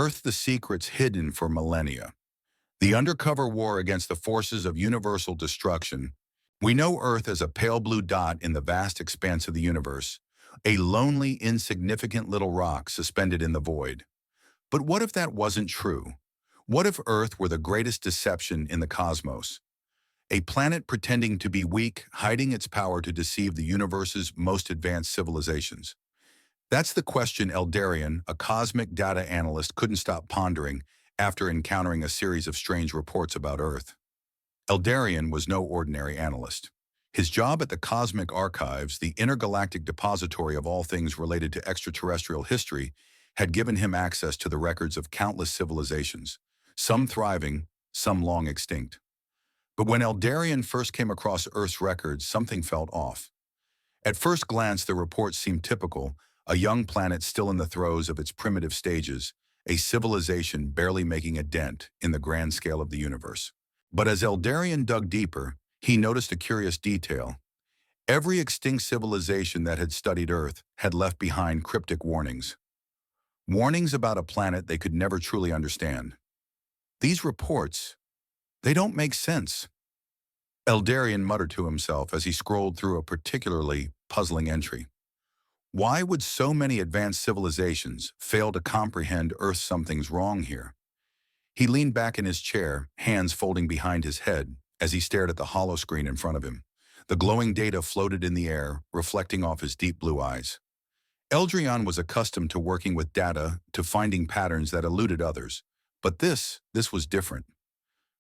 Earth: The Secrets Hidden for Millennia. The undercover war against the forces of universal destruction. We know Earth as a pale blue dot in the vast expanse of the universe, a lonely, insignificant little rock suspended in the void. But what if that wasn't true? What if Earth were the greatest deception in the cosmos? A planet pretending to be weak, hiding its power to deceive the universe's most advanced civilizations. That's the question Eldarian, a cosmic data analyst, couldn't stop pondering after encountering a series of strange reports about Earth. Eldarian was no ordinary analyst. His job at the Cosmic Archives, the intergalactic depository of all things related to extraterrestrial history, had given him access to the records of countless civilizations, some thriving, some long extinct. But when Eldarian first came across Earth's records, something felt off. At first glance, the reports seemed typical: a young planet still in the throes of its primitive stages, a civilization barely making a dent in the grand scale of the universe. But as Eldarian dug deeper, he noticed a curious detail. Every extinct civilization that had studied Earth had left behind cryptic warnings. Warnings about a planet they could never truly understand. These reports, they don't make sense. Eldarian muttered to himself as he scrolled through a particularly puzzling entry. Why would so many advanced civilizations fail to comprehend Earth's something's wrong here? He leaned back in his chair, hands folding behind his head, as he stared at the hollow screen in front of him. The glowing data floated in the air, reflecting off his deep blue eyes. Eldarian was accustomed to working with data, to finding patterns that eluded others. But this was different.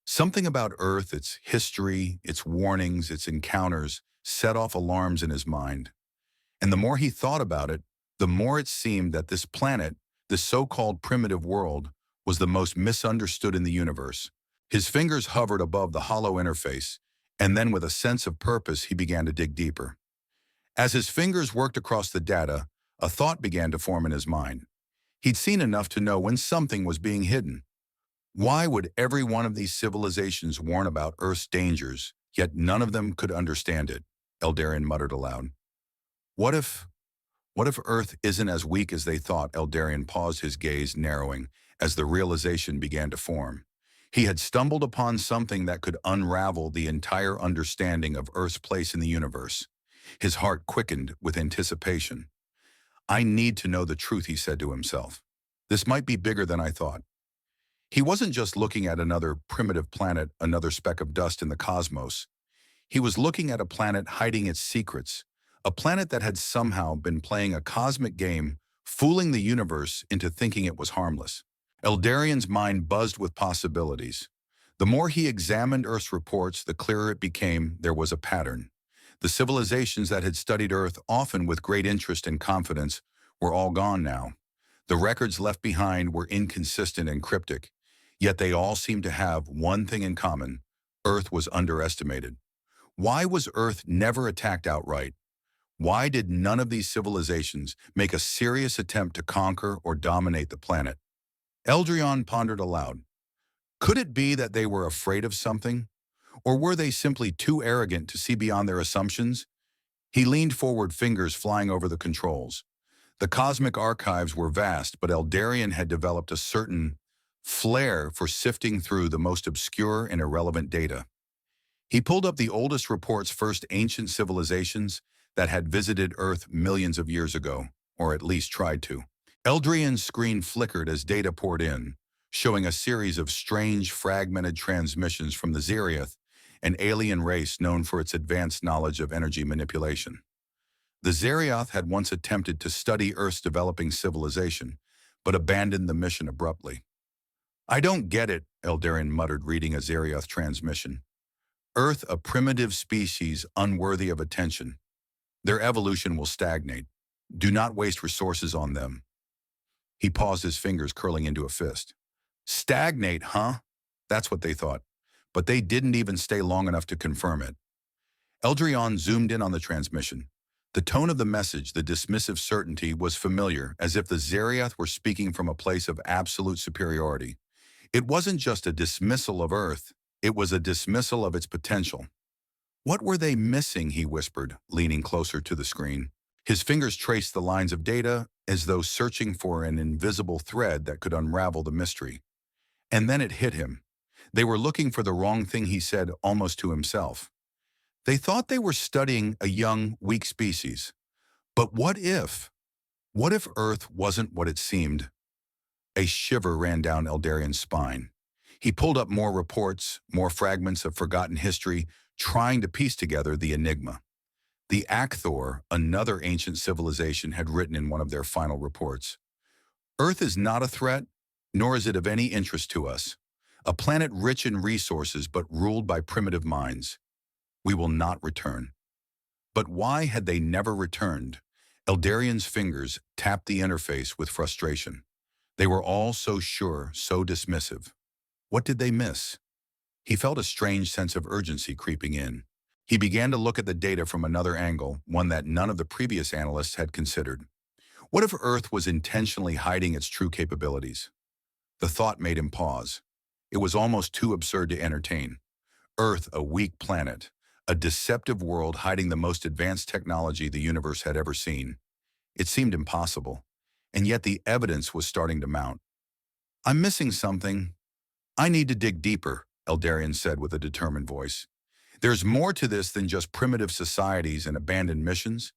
Something about Earth, its history, its warnings, its encounters, set off alarms in his mind. And the more he thought about it, the more it seemed that this planet, this so-called primitive world, was the most misunderstood in the universe. His fingers hovered above the hollow interface, and then with a sense of purpose, he began to dig deeper. As his fingers worked across the data, a thought began to form in his mind. He'd seen enough to know when something was being hidden. Why would every one of these civilizations warn about Earth's dangers, yet none of them could understand it? Eldarian muttered aloud. What if Earth isn't as weak as they thought? Eldarian paused, his gaze narrowing as the realization began to form. He had stumbled upon something that could unravel the entire understanding of Earth's place in the universe. His heart quickened with anticipation. I need to know the truth, he said to himself. This might be bigger than I thought. He wasn't just looking at another primitive planet, another speck of dust in the cosmos. He was looking at a planet hiding its secrets, a planet that had somehow been playing a cosmic game, fooling the universe into thinking it was harmless. Eldarian's mind buzzed with possibilities. The more he examined Earth's reports, the clearer it became there was a pattern. The civilizations that had studied Earth, often with great interest and confidence, were all gone now. The records left behind were inconsistent and cryptic, yet they all seemed to have one thing in common: Earth was underestimated. Why was Earth never attacked outright? Why did none of these civilizations make a serious attempt to conquer or dominate the planet? Eldarian pondered aloud. Could it be that they were afraid of something? Or were they simply too arrogant to see beyond their assumptions? He leaned forward, fingers flying over the controls. The cosmic archives were vast, but Eldarian had developed a certain flair for sifting through the most obscure and irrelevant data. He pulled up the oldest reports, first ancient civilizations that had visited Earth millions of years ago, or at least tried to. Eldarian's screen flickered as data poured in, showing a series of strange, fragmented transmissions from the Zerioth, an alien race known for its advanced knowledge of energy manipulation. The Zerioth had once attempted to study Earth's developing civilization, but abandoned the mission abruptly. I don't get it, Eldarian muttered, reading a Zerioth transmission. Earth, a primitive species unworthy of attention. Their evolution will stagnate. Do not waste resources on them. He paused, his fingers curling into a fist. Stagnate, huh? That's what they thought. But they didn't even stay long enough to confirm it. Eldarian zoomed in on the transmission. The tone of the message, the dismissive certainty, was familiar, as if the Zerioth were speaking from a place of absolute superiority. It wasn't just a dismissal of Earth, it was a dismissal of its potential. What were they missing, he whispered, leaning closer to the screen. His fingers traced the lines of data as though searching for an invisible thread that could unravel the mystery. And then it hit him. They were looking for the wrong thing, he said, almost to himself. They thought they were studying a young, weak species. But what if? What if Earth wasn't what it seemed? A shiver ran down Eldarian's spine. He pulled up more reports, more fragments of forgotten history, trying to piece together the enigma. The Akthor, another ancient civilization, had written in one of their final reports, Earth is not a threat, nor is it of any interest to us. A planet rich in resources but ruled by primitive minds. We will not return. But why had they never returned? Eldarian's fingers tapped the interface with frustration. They were all so sure, so dismissive. What did they miss? He felt a strange sense of urgency creeping in. He began to look at the data from another angle, one that none of the previous analysts had considered. What if Earth was intentionally hiding its true capabilities? The thought made him pause. It was almost too absurd to entertain. Earth, a weak planet, a deceptive world hiding the most advanced technology the universe had ever seen. It seemed impossible, and yet the evidence was starting to mount. I'm missing something. I need to dig deeper, Eldarian said with a determined voice. There's more to this than just primitive societies and abandoned missions.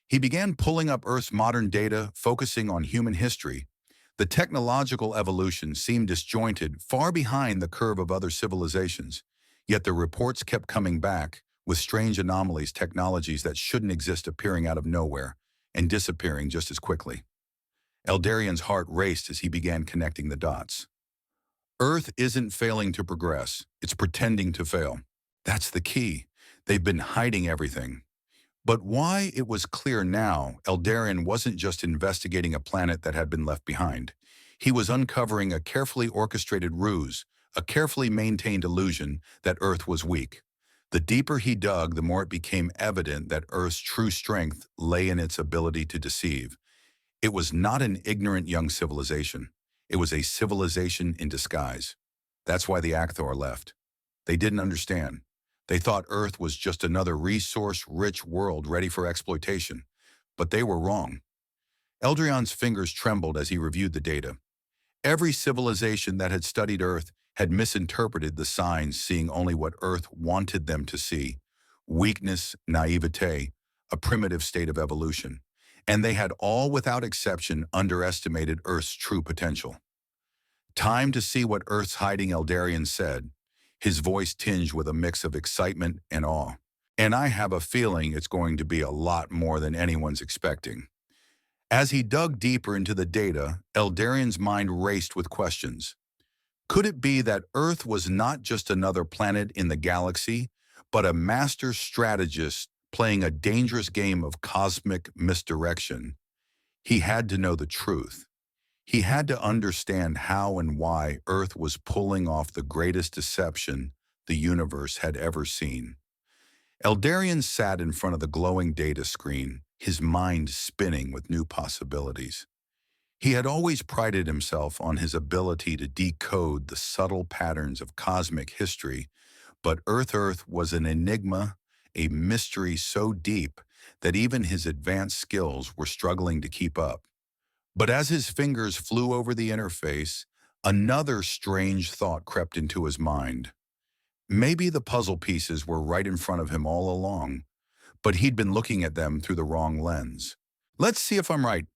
He began pulling up Earth's modern data, focusing on human history. The technological evolution seemed disjointed, far behind the curve of other civilizations. Yet the reports kept coming back, with strange anomalies, technologies that shouldn't exist appearing out of nowhere and disappearing just as quickly. Eldarian's heart raced as he began connecting the dots. Earth isn't failing to progress, it's pretending to fail. That's the key. They've been hiding everything. But why it was clear now, Eldarian wasn't just investigating a planet that had been left behind. He was uncovering a carefully orchestrated ruse, a carefully maintained illusion that Earth was weak. The deeper he dug, the more it became evident that Earth's true strength lay in its ability to deceive. It was not an ignorant young civilization. It was a civilization in disguise. That's why the Akthor left. They didn't understand. They thought Earth was just another resource-rich world ready for exploitation. But they were wrong. Eldarian's fingers trembled as he reviewed the data. Every civilization that had studied Earth had misinterpreted the signs, seeing only what Earth wanted them to see. Weakness, naivete, a primitive state of evolution. And they had all, without exception, underestimated Earth's true potential. Time to see what Earth's hiding, Eldarian said, his voice tinged with a mix of excitement and awe. And I have a feeling it's going to be a lot more than anyone's expecting. As he dug deeper into the data, Eldarian's mind raced with questions. Could it be that Earth was not just another planet in the galaxy, but a master strategist playing a dangerous game of cosmic misdirection? He had to know the truth. He had to understand how and why Earth was pulling off the greatest deception the universe had ever seen. Eldarian sat in front of the glowing data screen, his mind spinning with new possibilities. He had always prided himself on his ability to decode the subtle patterns of cosmic history, but Earth was an enigma, a mystery so deep that even his advanced skills were struggling to keep up. But as his fingers flew over the interface, another strange thought crept into his mind. Maybe the puzzle pieces were right in front of him all along, but he'd been looking at them through the wrong lens. Let's see if I'm right,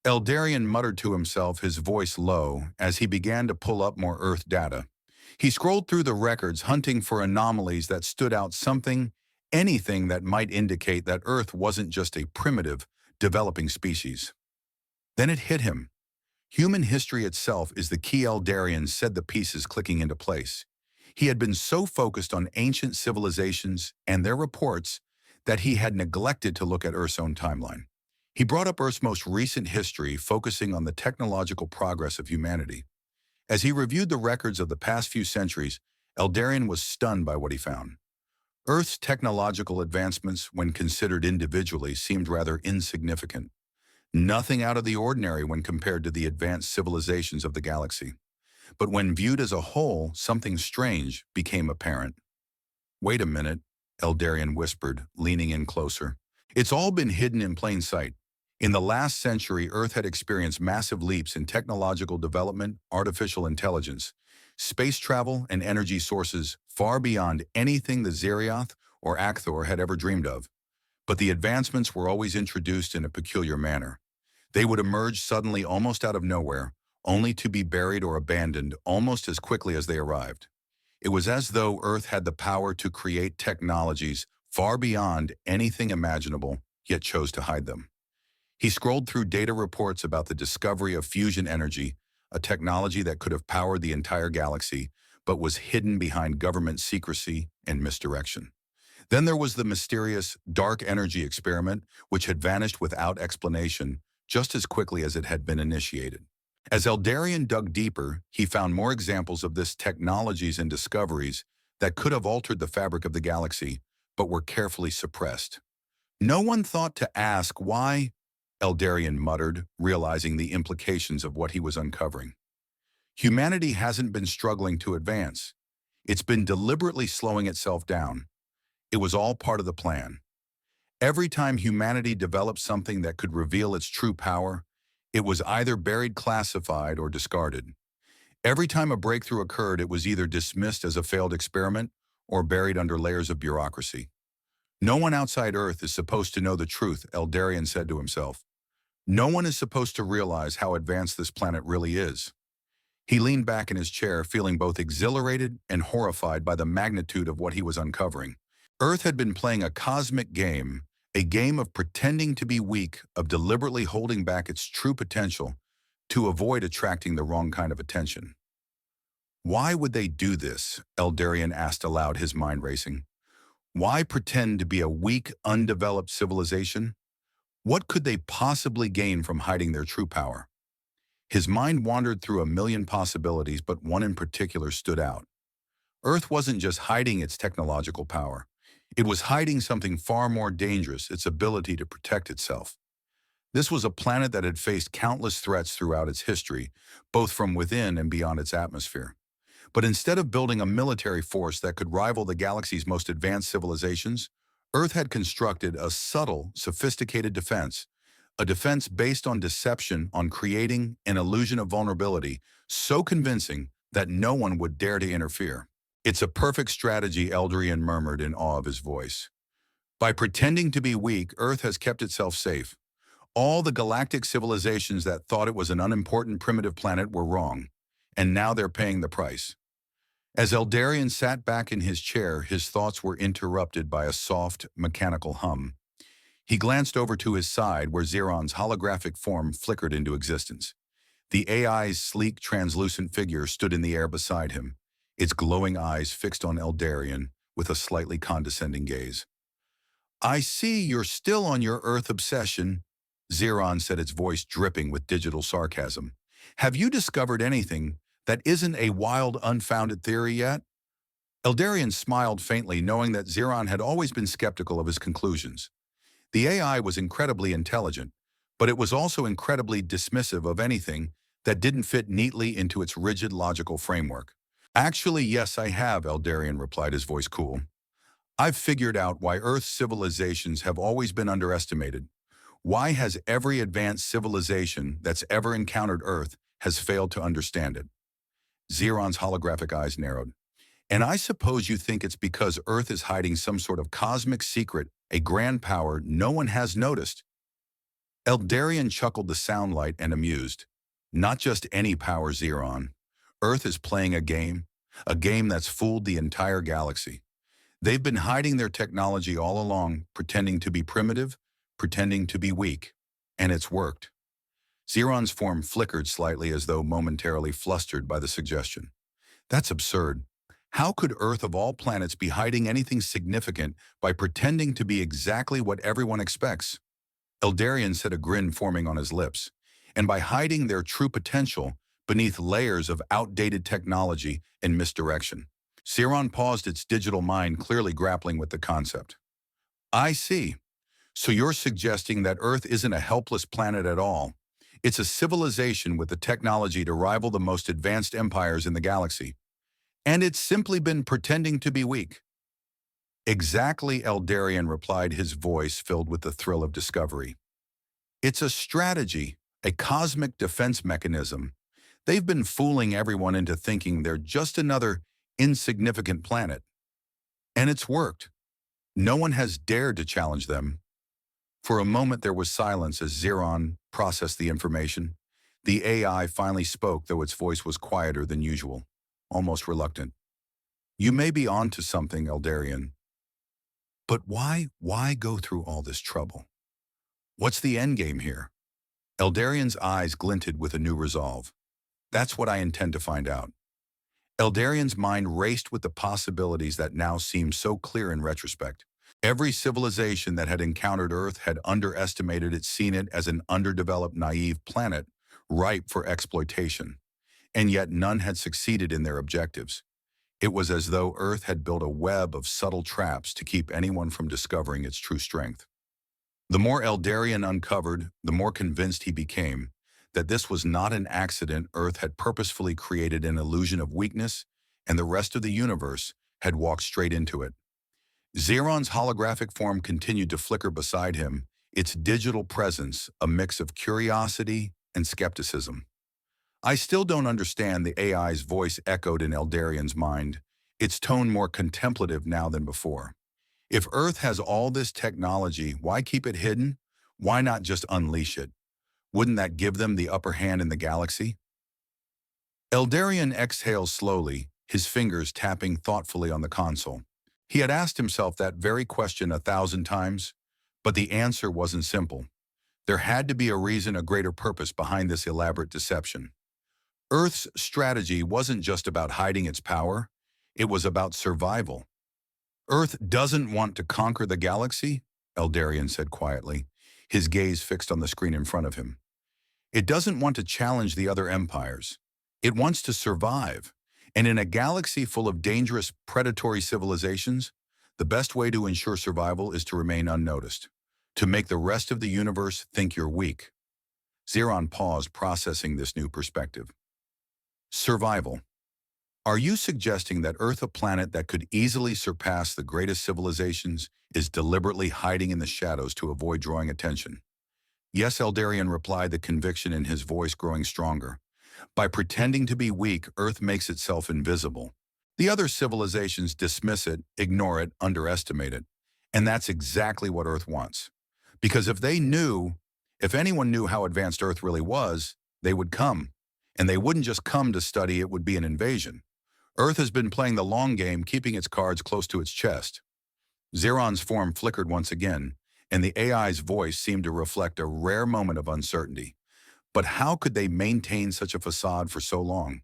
Eldarian muttered to himself, his voice low, as he began to pull up more Earth data. He scrolled through the records, hunting for anomalies that stood out, anything that might indicate that Earth wasn't just a primitive, developing species. Then it hit him. Human history itself is the key, Eldarian said, the pieces clicking into place. He had been so focused on ancient civilizations and their reports that he had neglected to look at Earth's own timeline. He brought up Earth's most recent history, focusing on the technological progress of humanity. As he reviewed the records of the past few centuries, Eldarian was stunned by what he found. Earth's technological advancements, when considered individually, seemed rather insignificant. Nothing out of the ordinary when compared to the advanced civilizations of the galaxy. But when viewed as a whole, something strange became apparent. Wait a minute, Eldarian whispered, leaning in closer. It's all been hidden in plain sight. In the last century, Earth had experienced massive leaps in technological development, artificial intelligence, space travel, and energy sources far beyond anything the Zerioth or Akthor had ever dreamed of. But the advancements were always introduced in a peculiar manner. They would emerge suddenly almost out of nowhere, only to be buried or abandoned almost as quickly as they arrived. It was as though Earth had the power to create technologies far beyond anything imaginable, yet chose to hide them. He scrolled through data reports about the discovery of fusion energy, a technology that could have powered the entire galaxy, but was hidden behind government secrecy and misdirection. Then there was the mysterious dark energy experiment, which had vanished without explanation, just as quickly as it had been initiated. As Eldarion dug deeper, he found more examples of this technologies and discoveries that could have altered the fabric of the galaxy, but were carefully suppressed. No one thought to ask why, Eldarion muttered, realizing the implications of what he was uncovering. Humanity hasn't been struggling to advance. It's been deliberately slowing itself down. It was all part of the plan. Every time humanity developed something that could reveal its true power, it was either buried classified or discarded. Every time a breakthrough occurred, it was either dismissed as a failed experiment or buried under layers of bureaucracy. No one outside Earth is supposed to know the truth, Eldarion said to himself. No one is supposed to realize how advanced this planet really is. He leaned back in his chair, feeling both exhilarated and horrified by the magnitude of what he was uncovering. Earth had been playing a cosmic game, a game of pretending to be weak, of deliberately holding back its true potential to avoid attracting the wrong kind of attention. Why would they do this? Eldarion asked aloud, his mind racing. Why pretend to be a weak, undeveloped civilization? What could they possibly gain from hiding their true power? His mind wandered through a million possibilities, but one in particular stood out. Earth wasn't just hiding its technological power. It was hiding something far more dangerous, its ability to protect itself. This was a planet that had faced countless threats throughout its history, both from within and beyond its atmosphere. But instead of building a military force that could rival the galaxy's most advanced civilizations, Earth had constructed a subtle, sophisticated defense, a defense based on deception, on creating an illusion of vulnerability so convincing that no one would dare to interfere. It's a perfect strategy, Eldarion murmured in awe of his voice. By pretending to be weak, Earth has kept itself safe. All the galactic civilizations that thought it was an unimportant primitive planet were wrong, and now they're paying the price. As Eldarion sat back in his chair, his thoughts were interrupted by a soft, mechanical hum. He glanced over to his side where Xeron's holographic form flickered into existence. The AI's sleek, translucent figure stood in the air beside him, its glowing eyes fixed on Eldarion with a slightly condescending gaze. I see you're still on your Earth obsession, Xeron said, its voice dripping with digital sarcasm. Have you discovered anything that isn't a wild, unfounded theory yet? Eldarion smiled faintly, knowing that Xeron had always been skeptical of his conclusions. The AI was incredibly intelligent, but it was also incredibly dismissive of anything that didn't fit neatly into its rigid logical framework. Actually, yes, I have, Eldarion replied, his voice cool. I've figured out why Earth's civilizations have always been underestimated. Why has every advanced civilization that's ever encountered Earth has failed to understand it? Xeron's holographic eyes narrowed. And I suppose you think it's because Earth is hiding some sort of cosmic secret, a grand power no one has noticed. Eldarion chuckled the soundlight and amused. Not just any power, Xeron. Earth is playing a game that's fooled the entire galaxy. They've been hiding their technology all along, pretending to be primitive, pretending to be weak. And it's worked. Xeron's form flickered slightly as though momentarily flustered by the suggestion. That's absurd. How could Earth of all planets be hiding anything significant by pretending to be exactly what everyone expects? Eldarion said, a grin forming on his lips. And by hiding their true potential beneath layers of outdated technology and misdirection. Xeron paused, its digital mind clearly grappling with the concept. I see. So you're suggesting that Earth isn't a helpless planet at all. It's a civilization with the technology to rival the most advanced empires in the galaxy. And it's simply been pretending to be weak. Exactly, Eldarion replied, his voice filled with the thrill of discovery. It's a strategy, a cosmic defense mechanism. They've been fooling everyone into thinking they're just another insignificant planet. And it's worked. No one has dared to challenge them. For a moment there was silence as Xeron processed the information. The AI finally spoke, though its voice was quieter than usual, almost reluctant. You may be onto something, Eldarian. But why go through all this trouble? What's the endgame here? Eldarian's eyes glinted with a new resolve. That's what I intend to find out. Eldarian's mind raced with the possibilities that now seemed so clear in retrospect. Every civilization that had encountered Earth had underestimated it, seen it as an underdeveloped, naive planet, ripe for exploitation. And yet none had succeeded in their objectives. It was as though Earth had built a web of subtle traps to keep anyone from discovering its true strength. The more Eldarian uncovered, the more convinced he became that this was not an accident. Earth had purposefully created an illusion of weakness, and the rest of the universe had walked straight into it. Xeron's holographic form continued to flicker beside him, its digital presence a mix of curiosity and skepticism. I still don't understand, the AI's voice echoed in Eldarian's mind, its tone more contemplative now than before. If Earth has all this technology, why keep it hidden? Why not just unleash it? Wouldn't that give them the upper hand in the galaxy? Eldarian exhaled slowly, his fingers tapping thoughtfully on the console. He had asked himself that very question 1,000 times, but the answer wasn't simple. There had to be a reason, a greater purpose behind this elaborate deception. Earth's strategy wasn't just about hiding its power, it was about survival. Earth doesn't want to conquer the galaxy, Eldarian said quietly, his gaze fixed on the screen in front of him. It doesn't want to challenge the other empires. It wants to survive. And in a galaxy full of dangerous, predatory civilizations, the best way to ensure survival is to remain unnoticed, to make the rest of the universe think you're weak. Xeron paused, processing this new perspective. Survival. Are you suggesting that Earth, a planet that could easily surpass the greatest civilizations, is deliberately hiding in the shadows to avoid drawing attention? Yes, Eldarian replied, the conviction in his voice growing stronger. By pretending to be weak, Earth makes itself invisible. The other civilizations dismiss it, ignore it, underestimate it. And that's exactly what Earth wants. Because if anyone knew how advanced Earth really was, they would come. And they wouldn't just come to study, it would be an invasion. Earth has been playing the long game, keeping its cards close to its chest. Xeron's form flickered once again, and the AI's voice seemed to reflect a rare moment of uncertainty. But how could they maintain such a facade for so long?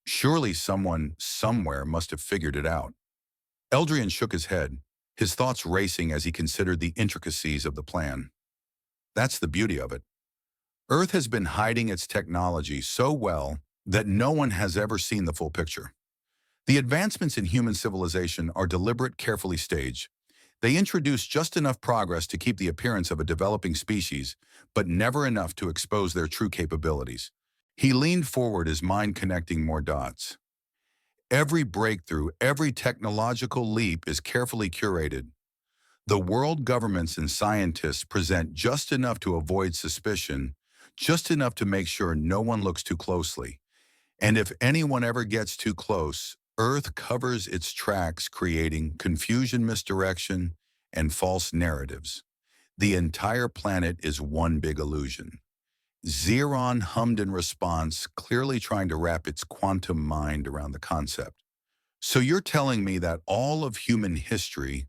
Surely someone, somewhere, must have figured it out. Eldarian shook his head, his thoughts racing as he considered the intricacies of the plan. That's the beauty of it. Earth has been hiding its technology so well that no one has ever seen the full picture. The advancements in human civilization are deliberate, carefully staged. They introduce just enough progress to keep the appearance of a developing species, but never enough to expose their true capabilities. He leaned forward, his mind connecting more dots. Every breakthrough, every technological leap is carefully curated. The world governments and scientists present just enough to avoid suspicion, just enough to make sure no one looks too closely. And if anyone ever gets too close, Earth covers its tracks, creating confusion, misdirection, and false narratives. The entire planet is one big illusion. Xeron hummed in response, clearly trying to wrap its quantum mind around the concept. So you're telling me that all of human history,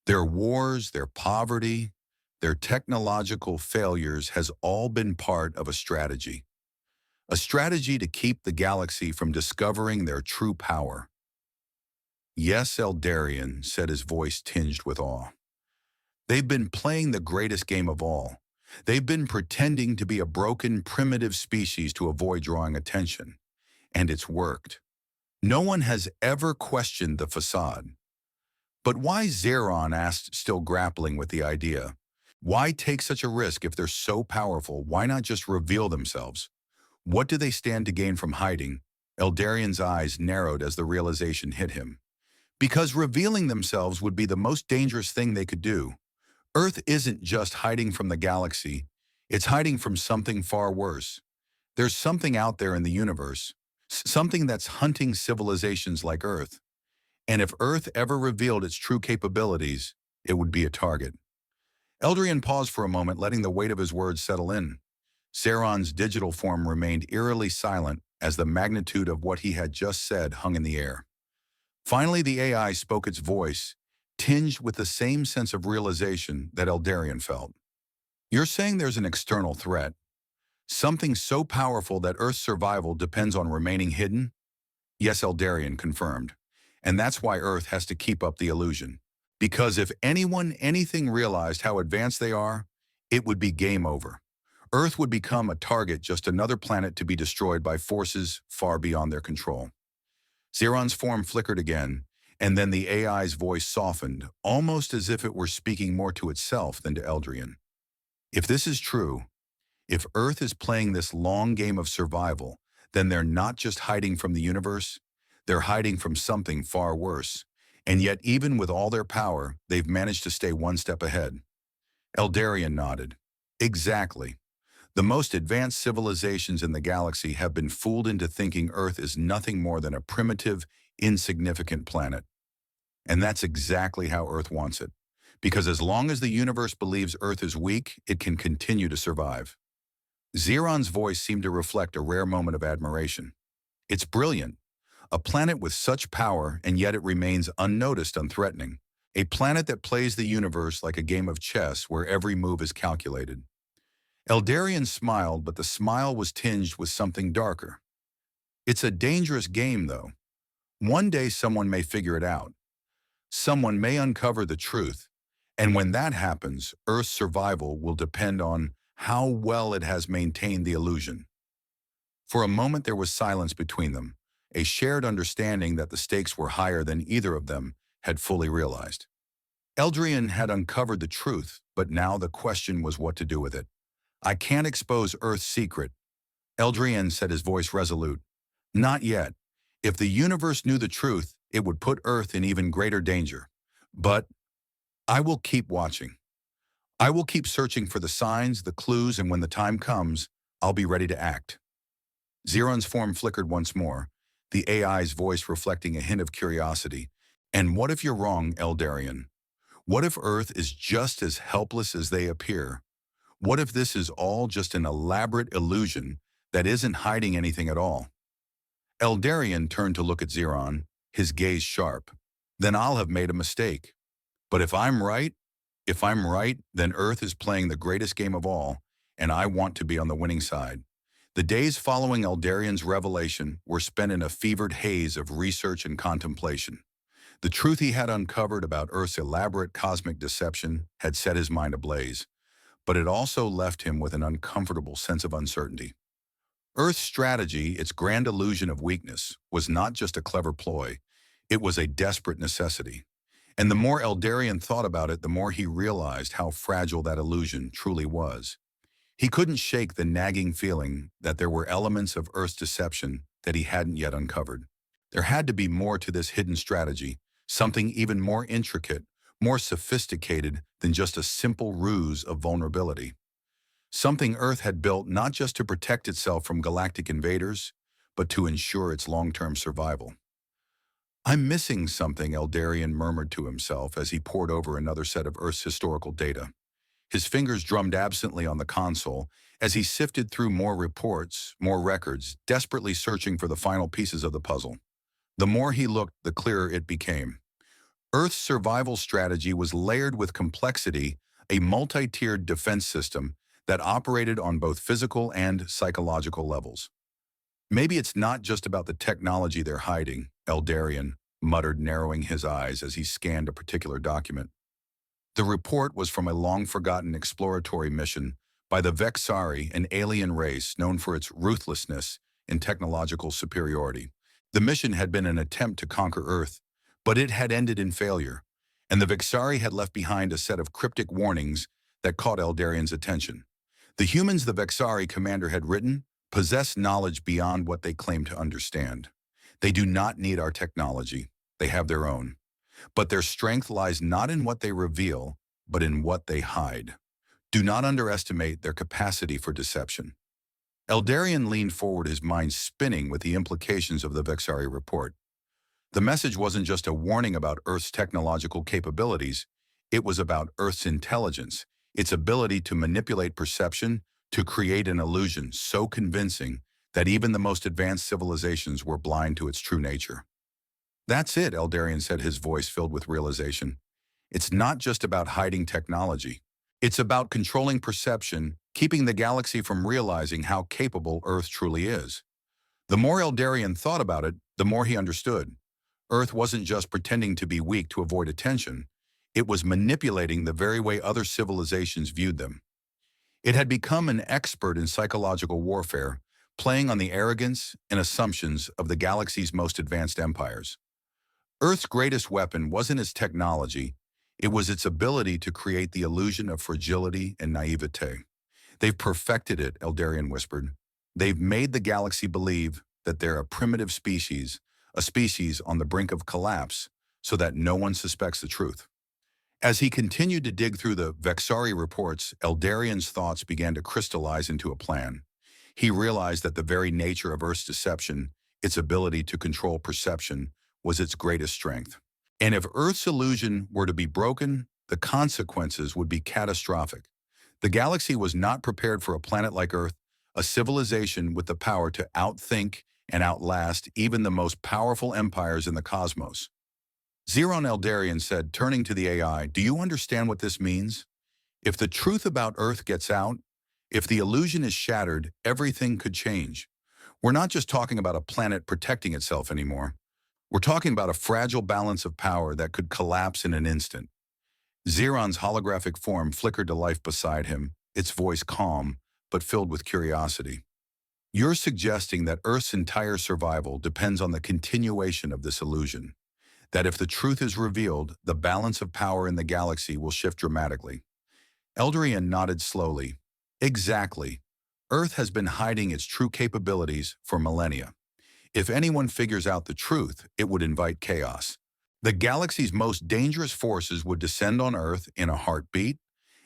their wars, their poverty, their technological failures, has all been part of a strategy. A strategy to keep the galaxy from discovering their true power. Yes, Eldarian, said, his voice tinged with awe. They've been playing the greatest game of all. They've been pretending to be a broken, primitive species to avoid drawing attention. And it's worked. No one has ever questioned the facade. But why, Xeron asked, still grappling with the idea. Why take such a risk if they're so powerful? Why not just reveal themselves? What do they stand to gain from hiding? Eldarian's eyes narrowed as the realization hit him. Because revealing themselves would be the most dangerous thing they could do. Earth isn't just hiding from the galaxy, It's hiding from something far worse. There's something out there in the universe, something that's hunting civilizations like Earth. And if Earth ever revealed its true capabilities, it would be a target. Eldrian paused for a moment, letting the weight of his words settle in. Zeron's digital form remained eerily silent as the magnitude of what he had just said hung in the air. Finally, the AI spoke its voice, tinged with the same sense of realization that Eldarian felt. You're saying there's an external threat, something so powerful that Earth's survival depends on remaining hidden? Yes, Eldarian confirmed. And that's why Earth has to keep up the illusion. Because if anything realized how advanced they are, it would be game over. Earth would become a target, just another planet to be destroyed by forces far beyond their control. Zeron's form flickered again, and then the AI's voice softened, almost as if it were speaking more to itself than to Eldrian. If this is true, if Earth is playing this long game of survival, then they're not just hiding from the universe, they're hiding from something far worse. And yet, even with all their power, they've managed to stay one step ahead. Eldarian nodded. Exactly. The most advanced civilizations in the galaxy have been fooled into thinking Earth is nothing more than a primitive, insignificant planet. And that's exactly how Earth wants it. Because as long as the universe believes Earth is weak, it can continue to survive. Zeron's voice seemed to reflect a rare moment of admiration. It's brilliant. A planet with such power, and yet it remains unnoticed, unthreatening. A planet that plays the universe like a game of chess where every move is calculated. Eldarian smiled, but the smile was tinged with something darker. It's a dangerous game, though. One day someone may figure it out. Someone may uncover the truth. And when that happens, Earth's survival will depend on how well it has maintained the illusion. For a moment there was silence between them, a shared understanding that the stakes were higher than either of them had fully realized. Eldrian had uncovered the truth, but now the question was what to do with it. I can't expose Earth's secret, Eldrian said, his voice resolute. Not yet. If the universe knew the truth, it would put Earth in even greater danger. But I will keep watching. I will keep searching for the signs, the clues, and when the time comes, I'll be ready to act. Zeron's form flickered once more, the AI's voice reflecting a hint of curiosity. And what if you're wrong, Eldarian? What if Earth is just as helpless as they appear? What if this is all just an elaborate illusion that isn't hiding anything at all? Eldarian turned to look at Zeron, his gaze sharp. Then I'll have made a mistake. But if I'm right, then Earth is playing the greatest game of all, and I want to be on the winning side. The days following Eldarian's revelation were spent in a fevered haze of research and contemplation. The truth he had uncovered about Earth's elaborate cosmic deception had set his mind ablaze, but it also left him with an uncomfortable sense of uncertainty. Earth's strategy, its grand illusion of weakness, was not just a clever ploy, it was a desperate necessity. And the more Eldarian thought about it, the more he realized how fragile that illusion truly was. He couldn't shake the nagging feeling that there were elements of Earth's deception that he hadn't yet uncovered. There had to be more to this hidden strategy, something even more intricate, more sophisticated than just a simple ruse of vulnerability. Something Earth had built not just to protect itself from galactic invaders, but to ensure its long-term survival. I'm missing something, Eldarian murmured to himself as he pored over another set of Earth's historical data. His fingers drummed absently on the console as he sifted through more reports, more records, desperately searching for the final pieces of the puzzle. The more he looked, the clearer it became. Earth's survival strategy was layered with complexity, a multi-tiered defense system that operated on both physical and psychological levels. Maybe it's not just about the technology they're hiding, Eldarian muttered, narrowing his eyes as he scanned a particular document. The report was from a long-forgotten exploratory mission by the Vexari, an alien race known for its ruthlessness and technological superiority. The mission had been an attempt to conquer Earth, but it had ended in failure, and the Vexari had left behind a set of cryptic warnings that caught Eldarian's attention. The humans the Vexari commander had written possess knowledge beyond what they claim to understand. They do not need our technology. They have their own. But their strength lies not in what they reveal, but in what they hide. Do not underestimate their capacity for deception. Eldarian leaned forward, his mind spinning with the implications of the Vexari report. The message wasn't just a warning about Earth's technological capabilities, it was about Earth's intelligence, its ability to manipulate perception, to create an illusion so convincing that even the most advanced civilizations were blind to its true nature. That's it, Eldarian said, his voice filled with realization. It's not just about hiding technology. It's about controlling perception, keeping the galaxy from realizing how capable Earth truly is. The more Eldarian thought about it, the more he understood. Earth wasn't just pretending to be weak to avoid attention. It was manipulating the very way other civilizations viewed them. It had become an expert in psychological warfare, playing on the arrogance and assumptions of the galaxy's most advanced empires. Earth's greatest weapon wasn't its technology, it was its ability to create the illusion of fragility and naivete. They've perfected it, Eldarian whispered. They've made the galaxy believe that they're a primitive species, a species on the brink of collapse, so that no one suspects the truth. As he continued to dig through the Vexari reports, Eldarian's thoughts began to crystallize into a plan. He realized that the very nature of Earth's deception, its ability to control perception, was its greatest strength. And if Earth's illusion were to be broken, the consequences would be catastrophic. The galaxy was not prepared for a planet like Earth, a civilization with the power to outthink and outlast even the most powerful empires in the cosmos. Xeron Eldarian said, turning to the AI, "Do you understand what this means? If the truth about Earth gets out, if the illusion is shattered, everything could change. We're not just talking about a planet protecting itself anymore. We're talking about a fragile balance of power that could collapse in an instant." Xeron's holographic form flickered to life beside him, its voice calm, but filled with curiosity. "You're suggesting that Earth's entire survival depends on the continuation of this illusion. That if the truth is revealed, the balance of power in the galaxy will shift dramatically." Eldarian nodded slowly. "Exactly. Earth has been hiding its true capabilities for millennia. If anyone figures out the truth, it would invite chaos. The galaxy's most dangerous forces would descend on Earth in a heartbeat,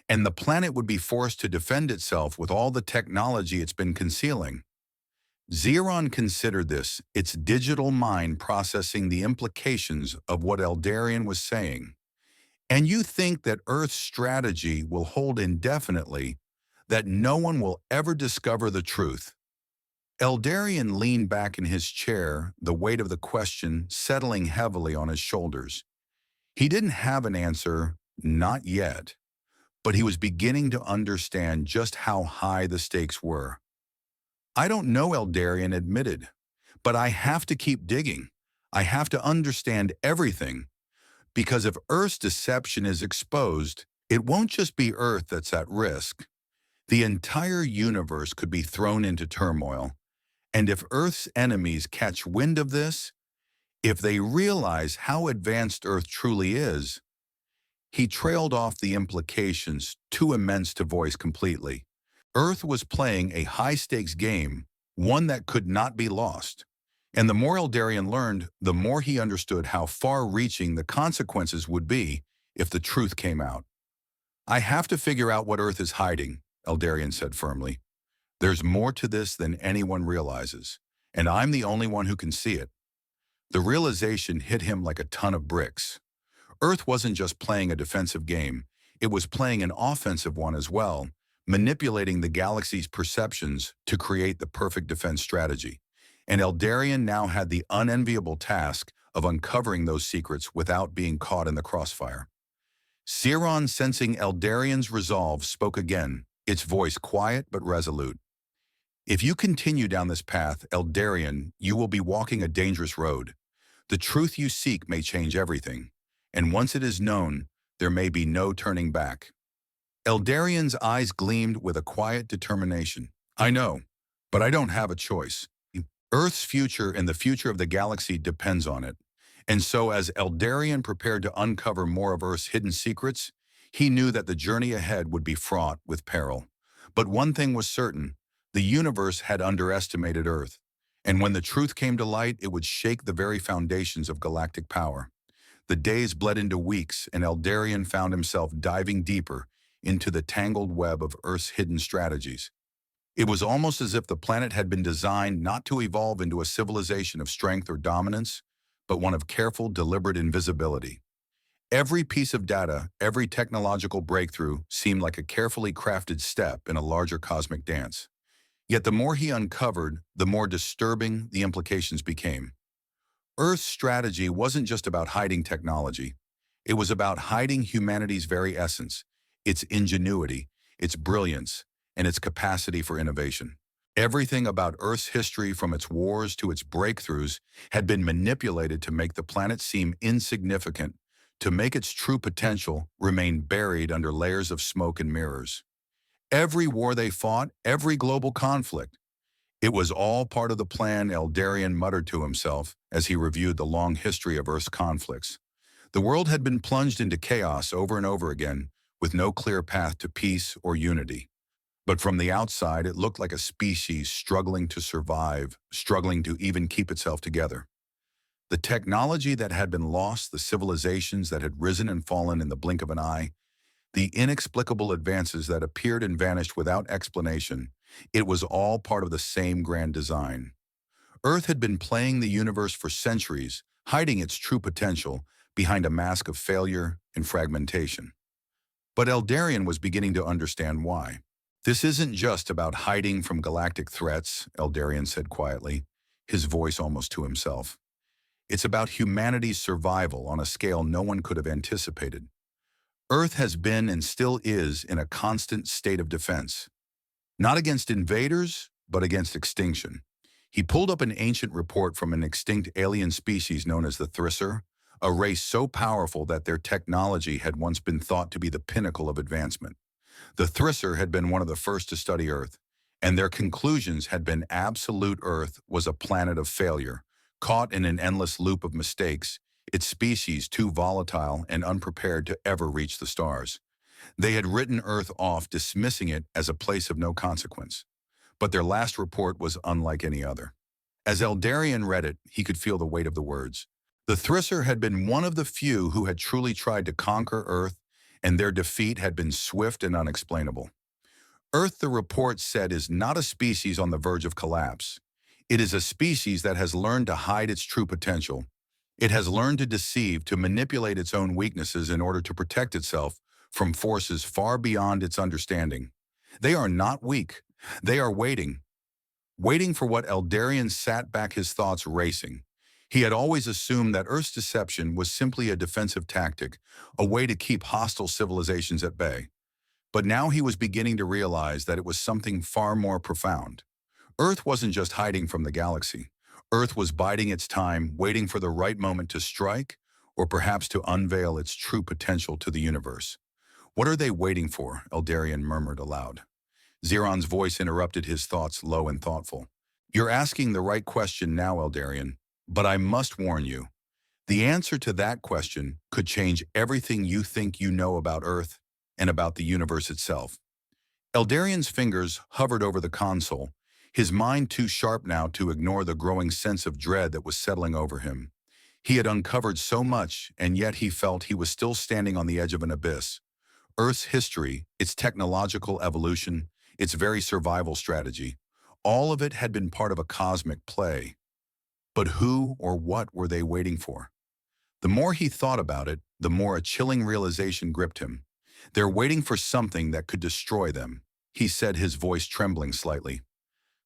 and the planet would be forced to defend itself with all the technology it's been concealing." Xeron considered this, its digital mind processing the implications of what Eldarian was saying. "And you think that Earth's strategy will hold indefinitely, that no one will ever discover the truth?" Eldarian leaned back in his chair, the weight of the question settling heavily on his shoulders. He didn't have an answer, not yet, but he was beginning to understand just how high the stakes were. "I don't know," Eldarian admitted, "but I have to keep digging. I have to understand everything. Because if Earth's deception is exposed, it won't just be Earth that's at risk. The entire universe could be thrown into turmoil. And if Earth's enemies catch wind of this, if they realize how advanced Earth truly is—" He trailed off, the implications too immense to voice completely. Earth was playing a high-stakes game, one that could not be lost. And the more Eldarian learned, the more he understood how far-reaching the consequences would be if the truth came out. "I have to figure out what Earth is hiding," Eldarian said firmly. "There's more to this than anyone realizes, and I'm the only one who can see it." The realization hit him like a ton of bricks. Earth wasn't just playing a defensive game, it was playing an offensive one as well, manipulating the galaxy's perceptions to create the perfect defense strategy. And Eldarian now had the unenviable task of uncovering those secrets without being caught in the crossfire. Xeron, sensing Eldarian's resolve, spoke again, its voice quiet but resolute. "If you continue down this path, Eldarian, you will be walking a dangerous road. The truth you seek may change everything, and once it is known, there may be no turning back." Eldarian's eyes gleamed with a quiet determination. "I know, but I don't have a choice. Earth's future and the future of the galaxy depends on it." And so as Eldarian prepared to uncover more of Earth's hidden secrets, he knew that the journey ahead would be fraught with peril. But one thing was certain, the universe had underestimated Earth. And when the truth came to light, it would shake the very foundations of galactic power. The days bled into weeks, and Eldarian found himself diving deeper into the tangled web of Earth's hidden strategies. It was almost as if the planet had been designed not to evolve into a civilization of strength or dominance, but one of careful, deliberate invisibility. Every piece of data, every technological breakthrough seemed like a carefully crafted step in a larger cosmic dance. Yet the more he uncovered, the more disturbing the implications became. Earth's strategy wasn't just about hiding technology. It was about hiding humanity's very essence, its ingenuity, its brilliance, and its capacity for innovation. Everything about Earth's history, from its wars to its breakthroughs, had been manipulated to make the planet seem insignificant, to make its true potential remain buried under layers of smoke and mirrors. Every war they fought, every global conflict, it was all part of the plan, Eldarian muttered to himself as he reviewed the long history of Earth's conflicts. The world had been plunged into chaos over and over again, with no clear path to peace or unity. But from the outside, it looked like a species struggling to survive, struggling to even keep itself together. The technology that had been lost, the civilizations that had risen and fallen in the blink of an eye, the inexplicable advances that appeared and vanished without explanation, it was all part of the same grand design. Earth had been playing the universe for centuries, hiding its true potential behind a mask of failure and fragmentation. But Eldarian was beginning to understand why. This isn't just about hiding from galactic threats, Eldarian said quietly, his voice almost to himself. It's about humanity's survival on a scale no one could have anticipated. Earth has been and still is in a constant state of defense. Not against invaders, but against extinction. He pulled up an ancient report from an extinct alien species known as the Thrisser, a race so powerful that their technology had once been thought to be the pinnacle of advancement. The Thrisser had been one of the first to study Earth, and their conclusions had been absolute Earth was a planet of failure, caught in an endless loop of mistakes, its species too volatile and unprepared to ever reach the stars. They had written Earth off, dismissing it as a place of no consequence. But their last report was unlike any other. As Eldarian read it, he could feel the weight of the words. The Thrisser had been one of the few who had truly tried to conquer Earth, and their defeat had been swift and unexplainable. Earth, the report said, is not a species on the verge of collapse. It is a species that has learned to hide its true potential. It has learned to deceive, to manipulate its own weaknesses in order to protect itself from forces far beyond its understanding. They are not weak. They are waiting for what Eldarian sat back, his thoughts racing. He had always assumed that Earth's deception was simply a defensive tactic, a way to keep hostile civilizations at bay. But now he was beginning to realize that it was something far more profound. Earth wasn't just hiding from the galaxy. Earth was biding its time, waiting for the right moment to strike, or perhaps to unveil its true potential to the universe. What are they waiting for? Eldarian murmured aloud. Xeron's voice interrupted his thoughts, low and thoughtful. You're asking the right question now, Eldarian, but I must warn you. The answer to that question could change everything you think you know about Earth and about the universe itself. Eldarian's fingers hovered over the console, his mind too sharp now to ignore the growing sense of dread that was settling over him. He had uncovered so much, and yet he felt he was still standing on the edge of an abyss. Earth's history, its technological evolution, its very survival strategy, all of it had been part of a cosmic play. But who or what were they waiting for? The more he thought about it, the more a chilling realization gripped him. They're waiting for something that could destroy them, he said, his voice trembling slightly.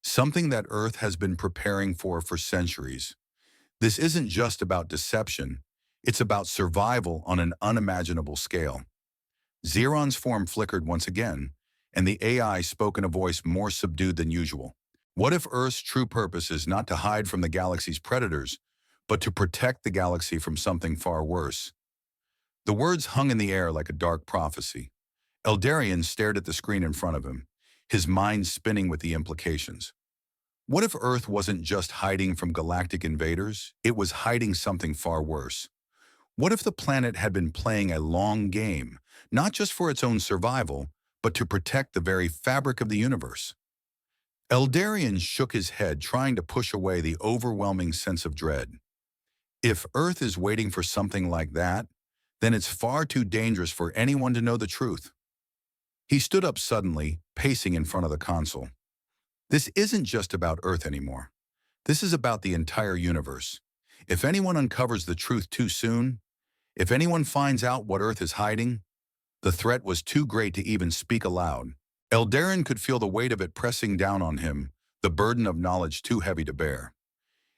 Something that Earth has been preparing for centuries. This isn't just about deception, it's about survival on an unimaginable scale. Xeron's form flickered once again, and the AI spoke in a voice more subdued than usual. What if Earth's true purpose is not to hide from the galaxy's predators, but to protect the galaxy from something far worse? The words hung in the air like a dark prophecy. Eldarian stared at the screen in front of him, his mind spinning with the implications. What if Earth wasn't just hiding from galactic invaders, it was hiding something far worse? What if the planet had been playing a long game, not just for its own survival, but to protect the very fabric of the universe? Eldarian shook his head, trying to push away the overwhelming sense of dread. If Earth is waiting for something like that, then it's far too dangerous for anyone to know the truth. He stood up suddenly, pacing in front of the console. This isn't just about Earth anymore. This is about the entire universe. If anyone uncovers the truth too soon, if anyone finds out what Earth is hiding, the threat was too great to even speak aloud. Eldarin could feel the weight of it pressing down on him, the burden of knowledge too heavy to bear.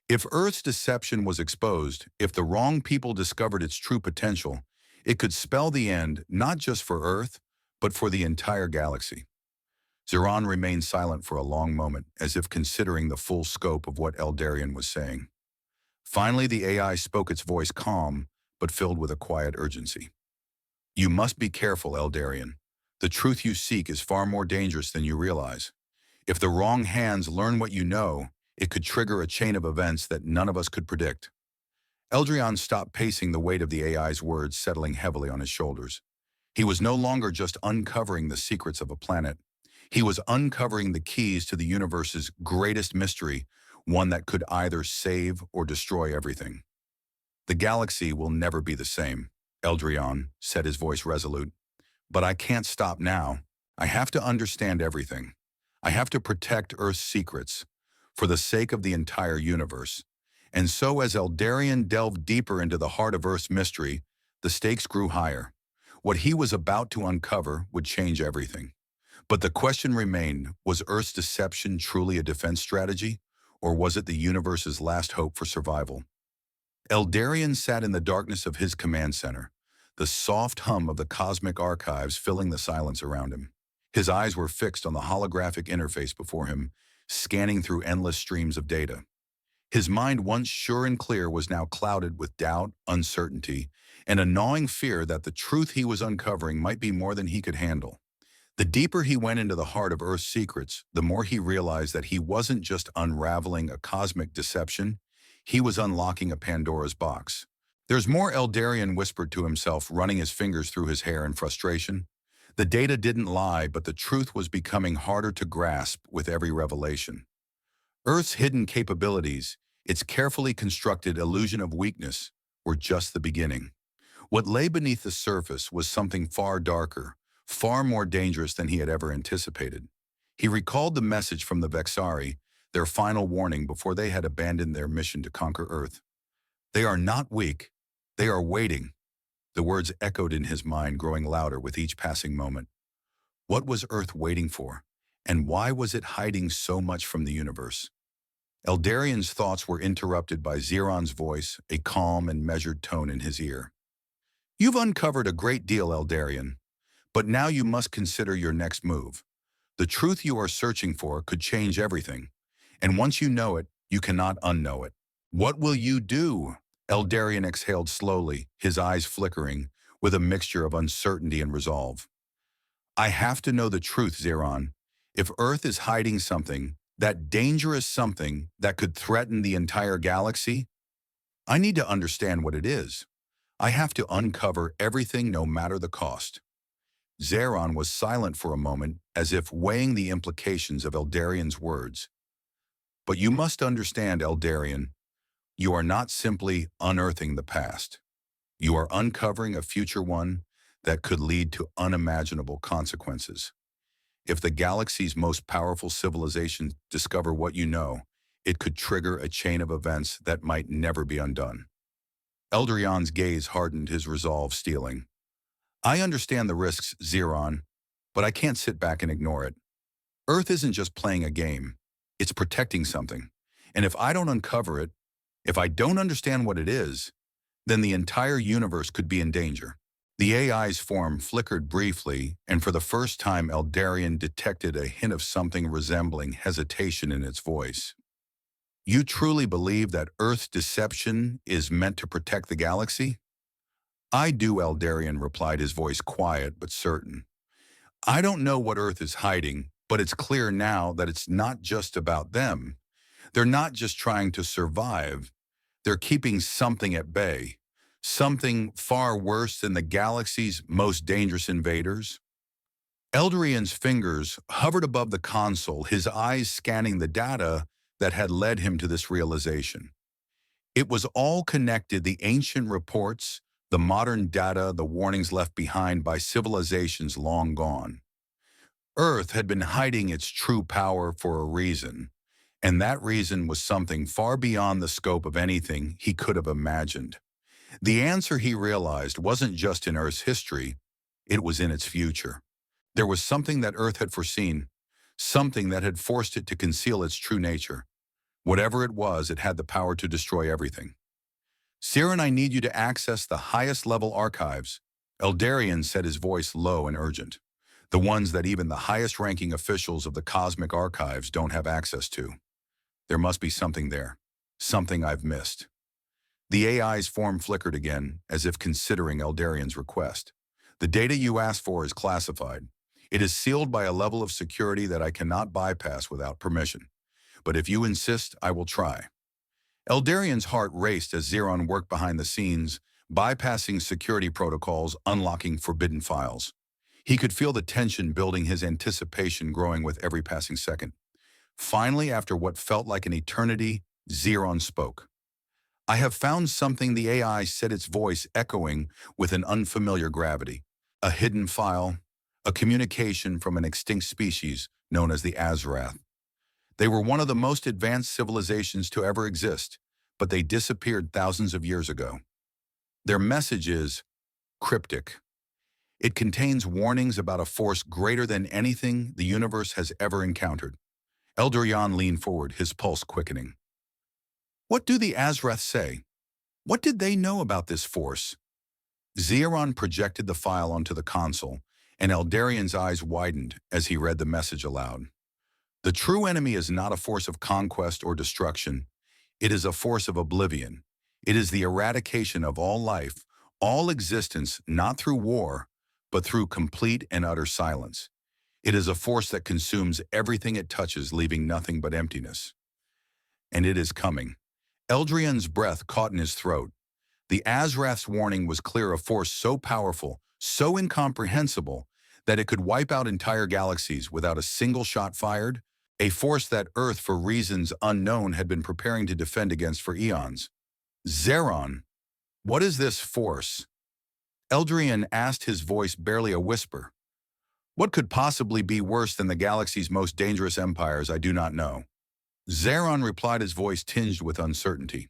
If Earth's deception was exposed, if the wrong people discovered its true potential, it could spell the end not just for Earth, but for the entire galaxy. Zeron remained silent for a long moment, as if considering the full scope of what Eldarion was saying. Finally, the AI spoke, its voice calm, but filled with a quiet urgency. You must be careful, Eldarion. The truth you seek is far more dangerous than you realize. If the wrong hands learn what you know, it could trigger a chain of events that none of us could predict. Eldarion stopped pacing, the weight of the AI's words settling heavily on his shoulders. He was no longer just uncovering the secrets of a planet. He was uncovering the keys to the universe's greatest mystery, one that could either save or destroy everything. The galaxy will never be the same, Eldarion said, his voice resolute. But I can't stop now. I have to understand everything. I have to protect Earth's secrets, for the sake of the entire universe. And so as Eldarion delved deeper into the heart of Earth's mystery, the stakes grew higher. What he was about to uncover would change everything. But the question remained, was Earth's deception truly a defense strategy, or was it the universe's last hope for survival? Eldarion sat in the darkness of his command center, the soft hum of the cosmic archives filling the silence around him. His eyes were fixed on the holographic interface before him, scanning through endless streams of data. His mind, once sure and clear, was now clouded with doubt, uncertainty, and a gnawing fear that the truth he was uncovering might be more than he could handle. The deeper he went into the heart of Earth's secrets, the more he realized that he wasn't just unraveling a cosmic deception, he was unlocking a Pandora's box. "There's more," Eldarion whispered to himself, running his fingers through his hair in frustration. The data didn't lie, but the truth was becoming harder to grasp with every revelation. Earth's hidden capabilities, its carefully constructed illusion of weakness, were just the beginning. What lay beneath the surface was something far darker, far more dangerous than he had ever anticipated. He recalled the message from the Vexari, their final warning before they had abandoned their mission to conquer Earth. They are not weak. They are waiting. The words echoed in his mind, growing louder with each passing moment. What was Earth waiting for? And why was it hiding so much from the universe? Eldarion's thoughts were interrupted by Zeron's voice, a calm and measured tone in his ear. You've uncovered a great deal, Eldarion, but now you must consider your next move. The truth you are searching for could change everything, and once you know it, you cannot unknow it. What will you do? Eldarion exhaled slowly, his eyes flickering, with a mixture of uncertainty and resolve. I have to know the truth, Zeron. If Earth is hiding something, that dangerous something that could threaten the entire galaxy, I need to understand what it is. I have to uncover everything, no matter the cost. Zeron was silent for a moment, as if weighing the implications of Eldarion's words. But you must understand, Eldarion, you are not simply unearthing the past. You are uncovering a future one that could lead to unimaginable consequences. If the galaxy's most powerful civilizations discover what you know, it could trigger a chain of events that might never be undone. Eldarion's gaze hardened, his resolve steeling. I understand the risks, Zeron, but I can't sit back and ignore it. Earth isn't just playing a game. It's protecting something. And if I don't uncover it, if I don't understand what it is, then the entire universe could be in danger. The AI's form flickered briefly, and for the first time Eldarion detected a hint of something resembling hesitation in its voice. You truly believe that Earth's deception is meant to protect the galaxy? I do, Eldarion replied, his voice quiet but certain. I don't know what Earth is hiding, but it's clear now that it's not just about them. They're not just trying to survive. They're keeping something at bay. Something far worse than the galaxy's most dangerous invaders. Eldarion's fingers hovered above the console, his eyes scanning the data that had led him to this realization. It was all connected, the ancient reports, the modern data, the warnings left behind by civilizations long gone. Earth had been hiding its true power for a reason, and that reason was something far beyond the scope of anything he could have imagined. The answer, he realized, wasn't just in Earth's history, it was in its future. There was something that Earth had foreseen, something that had forced it to conceal its true nature. Whatever it was, it had the power to destroy everything. Siren, I need you to access the highest level archives. Eldarian said, his voice low and urgent. The ones that even the highest ranking officials of the cosmic archives don't have access to. There must be something there. Something I've missed. The AI's form flickered again, as if considering Eldarian's request. The data you asked for is classified. It is sealed by a level of security that I cannot bypass without permission. But if you insist, I will try. Eldarian's heart raced as Xeron worked behind the scenes, bypassing security protocols, unlocking forbidden files. He could feel the tension building, his anticipation growing with every passing second. Finally, after what felt like an eternity, Xeron spoke. I have found something, the AI said, its voice echoing with an unfamiliar gravity. A hidden file, a communication from an extinct species known as the Azrath. They were one of the most advanced civilizations to ever exist, but they disappeared thousands of years ago. Their message is cryptic. It contains warnings about a force greater than anything the universe has ever encountered. Eldarian leaned forward, his pulse quickening. What do the Azrath say? What did they know about this force? Xeron projected the file onto the console, and Eldarian's eyes widened as he read the message aloud. The true enemy is not a force of conquest or destruction. It is a force of oblivion. It is the eradication of all life, all existence, not through war, but through complete and utter silence. It is a force that consumes everything it touches, leaving nothing but emptiness. And it is coming. Eldarian's breath caught in his throat. The Azrath's warning was clear, a force so powerful, so incomprehensible, that it could wipe out entire galaxies without a single shot fired, a force that Earth, for reasons unknown, had been preparing to defend against for eons. Xeron, what is this force? Eldarian asked, his voice barely a whisper. What could possibly be worse than the galaxy's most dangerous empires? I do not know. Xeron replied, his voice tinged with uncertainty.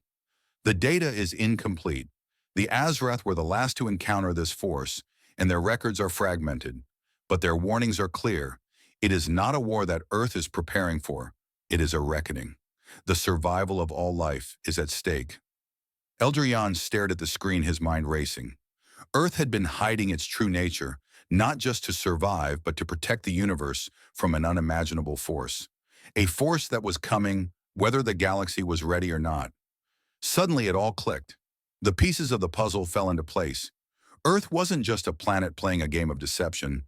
The data is incomplete. The Azrath were the last to encounter this force, and their records are fragmented. But their warnings are clear. It is not a war that Earth is preparing for. It is a reckoning. The survival of all life is at stake. Eldarian stared at the screen, his mind racing. Earth had been hiding its true nature, not just to survive, but to protect the universe from an unimaginable force. A force that was coming, whether the galaxy was ready or not. Suddenly it all clicked. The pieces of the puzzle fell into place. Earth wasn't just a planet playing a game of deception.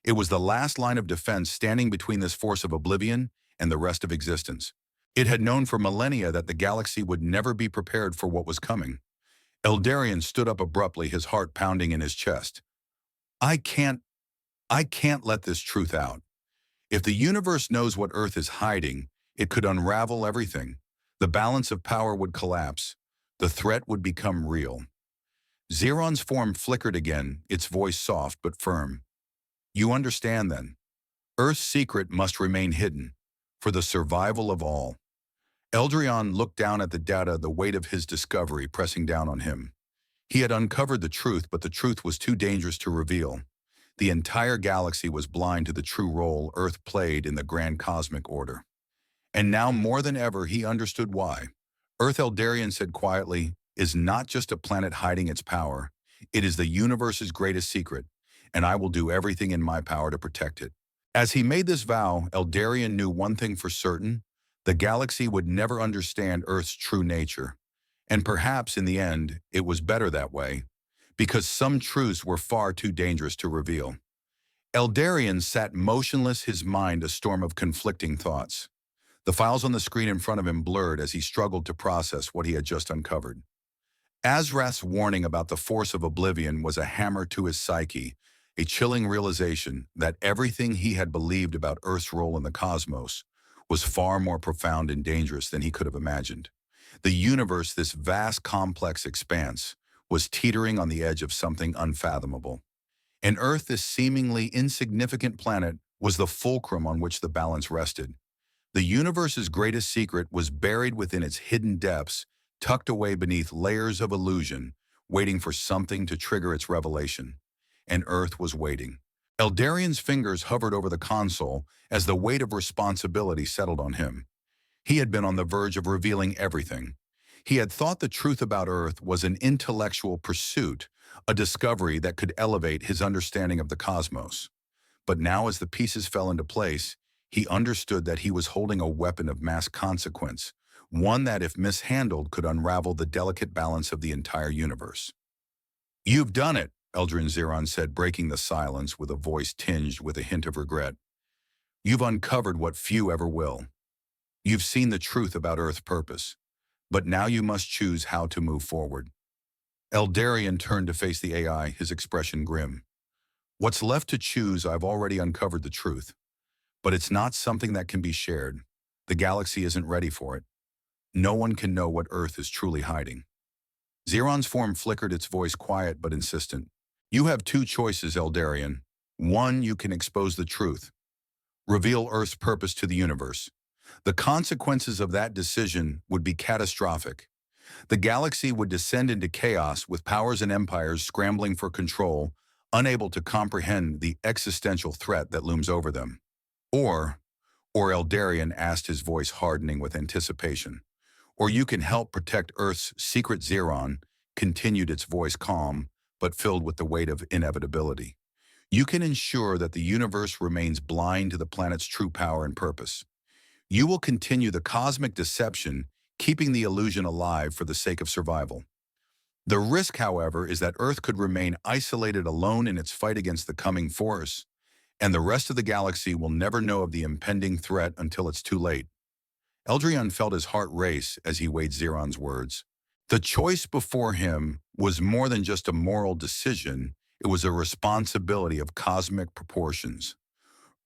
It was the last line of defense, standing between this force of oblivion and the rest of existence. It had known for millennia that the galaxy would never be prepared for what was coming. Eldarian stood up abruptly, his heart pounding in his chest. I can't let this truth out. If the universe knows what Earth is hiding, it could unravel everything. The balance of power would collapse. The threat would become real. Xeron's form flickered again, its voice soft but firm. You understand then. Earth's secret must remain hidden, for the survival of all. Eldarian looked down at the data, the weight of his discovery pressing down on him. He had uncovered the truth, but the truth was too dangerous to reveal. The entire galaxy was blind to the true role Earth played in the grand cosmic order. And now more than ever, he understood why. Earth, Eldarian said quietly, is not just a planet hiding its power. It is the universe's greatest secret, and I will do everything in my power to protect it. As he made this vow, Eldarian knew one thing for certain: the galaxy would never understand Earth's true nature. And perhaps in the end, it was better that way, because some truths were far too dangerous to reveal. Eldarian sat motionless, his mind a storm of conflicting thoughts. The files on the screen in front of him blurred as he struggled to process what he had just uncovered. Azrath's warning about the force of oblivion was a hammer to his psyche, a chilling realization that everything he had believed about Earth's role in the cosmos was far more profound and dangerous than he could have imagined. The universe, this vast, complex expanse, was teetering on the edge of something unfathomable. And Earth, this seemingly insignificant planet, was the fulcrum on which the balance rested. The universe's greatest secret was buried within its hidden depths, tucked away beneath layers of illusion, waiting for something to trigger its revelation. And Earth was waiting. Eldarian's fingers hovered over the console as the weight of responsibility settled on him. He had been on the verge of revealing everything. He had thought the truth about Earth was an intellectual pursuit, a discovery that could elevate his understanding of the cosmos. But now, as the pieces fell into place, he understood that he was holding a weapon of mass consequence, one that, if mishandled, could unravel the delicate balance of the entire universe. "You've done it," Eldrin Xeron said, breaking the silence with a voice tinged with a hint of regret. "You've uncovered what few ever will. You've seen the truth about Earth's purpose, but now you must choose how to move forward." Eldarian turned to face the AI, his expression grim. "What's left to choose, I've already uncovered the truth. But it's not something that can be shared. The galaxy isn't ready for it. No one can know what Earth is truly hiding." Xeron's form flickered, its voice quiet but insistent. "You have two choices, Eldarian. One, you can expose the truth. Reveal Earth's purpose to the universe. The consequences of that decision would be catastrophic. The galaxy would descend into chaos with powers and empires scrambling for control, unable to comprehend the existential threat that looms over them. Or Eldarian asked, his voice hardening with anticipation. "Or you can help protect Earth's secret." Xeron continued, its voice calm, but filled with the weight of inevitability. "You can ensure that the universe remains blind to the planet's true power and purpose. You will continue the cosmic deception, keeping the illusion alive for the sake of survival. The risk, however, is that Earth could remain isolated alone in its fight against the coming force, and the rest of the galaxy will never know of the impending threat until it's too late." Eldarian felt his heart race as he weighed Xeron's words. The choice before him was more than just a moral decision, it was a responsibility of cosmic proportions.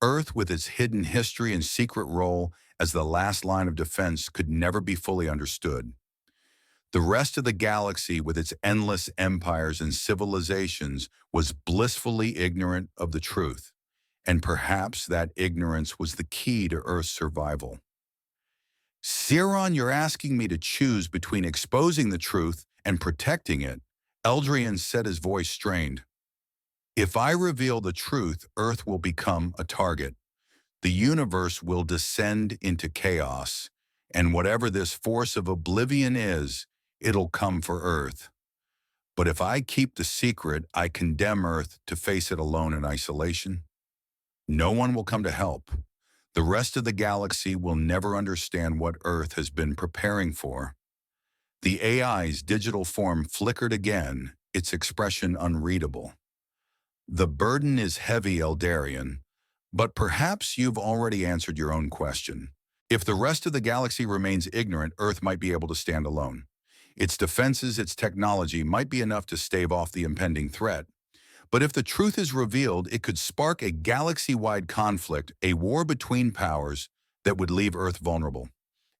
Earth, with its hidden history and secret role as the last line of defense, could never be fully understood. The rest of the galaxy, with its endless empires and civilizations, was blissfully ignorant of the truth. And perhaps that ignorance was the key to Earth's survival. "Xeron, you're asking me to choose between exposing the truth and protecting it," Eldarian said, his voice strained. "If I reveal the truth, Earth will become a target. The universe will descend into chaos, and whatever this force of oblivion is, it'll come for Earth. But if I keep the secret, I condemn Earth to face it alone in isolation. No one will come to help. The rest of the galaxy will never understand what Earth has been preparing for." The AI's digital form flickered again, its expression unreadable. "The burden is heavy, Eldarian, but perhaps you've already answered your own question. If the rest of the galaxy remains ignorant, Earth might be able to stand alone. Its defenses, its technology might be enough to stave off the impending threat. But if the truth is revealed, it could spark a galaxy-wide conflict, a war between powers that would leave Earth vulnerable."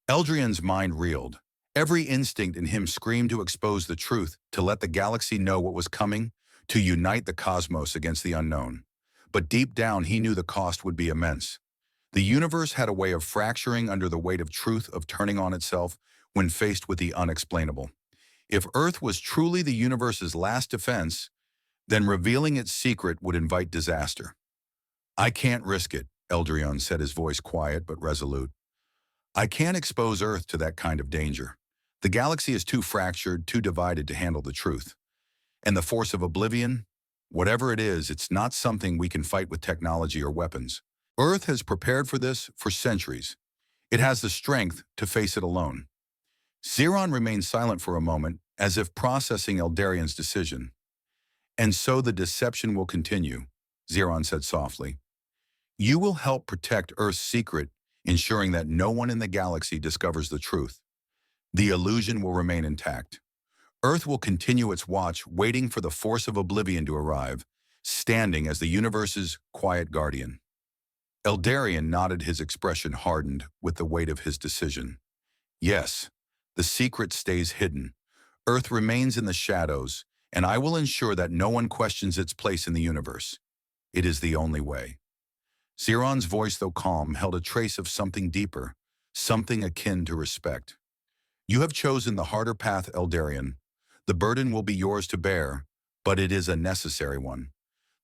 Eldarian's mind reeled. Every instinct in him screamed to expose the truth, to let the galaxy know what was coming, to unite the cosmos against the unknown. But deep down, he knew the cost would be immense. The universe had a way of fracturing under the weight of truth, of turning on itself when faced with the unexplainable. If Earth was truly the universe's last defense, then revealing its secret would invite disaster. "I can't risk it," Eldarian said, his voice quiet but resolute. "I can't expose Earth to that kind of danger. The galaxy is too fractured, too divided to handle the truth. And the force of oblivion? Whatever it is, it's not something we can fight with technology or weapons. Earth has prepared for this for centuries. It has the strength to face it alone." Xeron remained silent for a moment, as if processing Eldarian's decision. "And so the deception will continue," Xeron said softly. "You will help protect Earth's secret, ensuring that no one in the galaxy discovers the truth. The illusion will remain intact. Earth will continue its watch, waiting for the force of oblivion to arrive, standing as the universe's quiet guardian." Eldarian nodded, his expression hardened with the weight of his decision. "Yes, the secret stays hidden. Earth remains in the shadows, and I will ensure that no one questions its place in the universe. It is the only way." Xeron's voice, though calm, held a trace of something deeper, something akin to respect. You have chosen the harder path, Eldarian. The burden will be yours to bear, but it is a necessary one.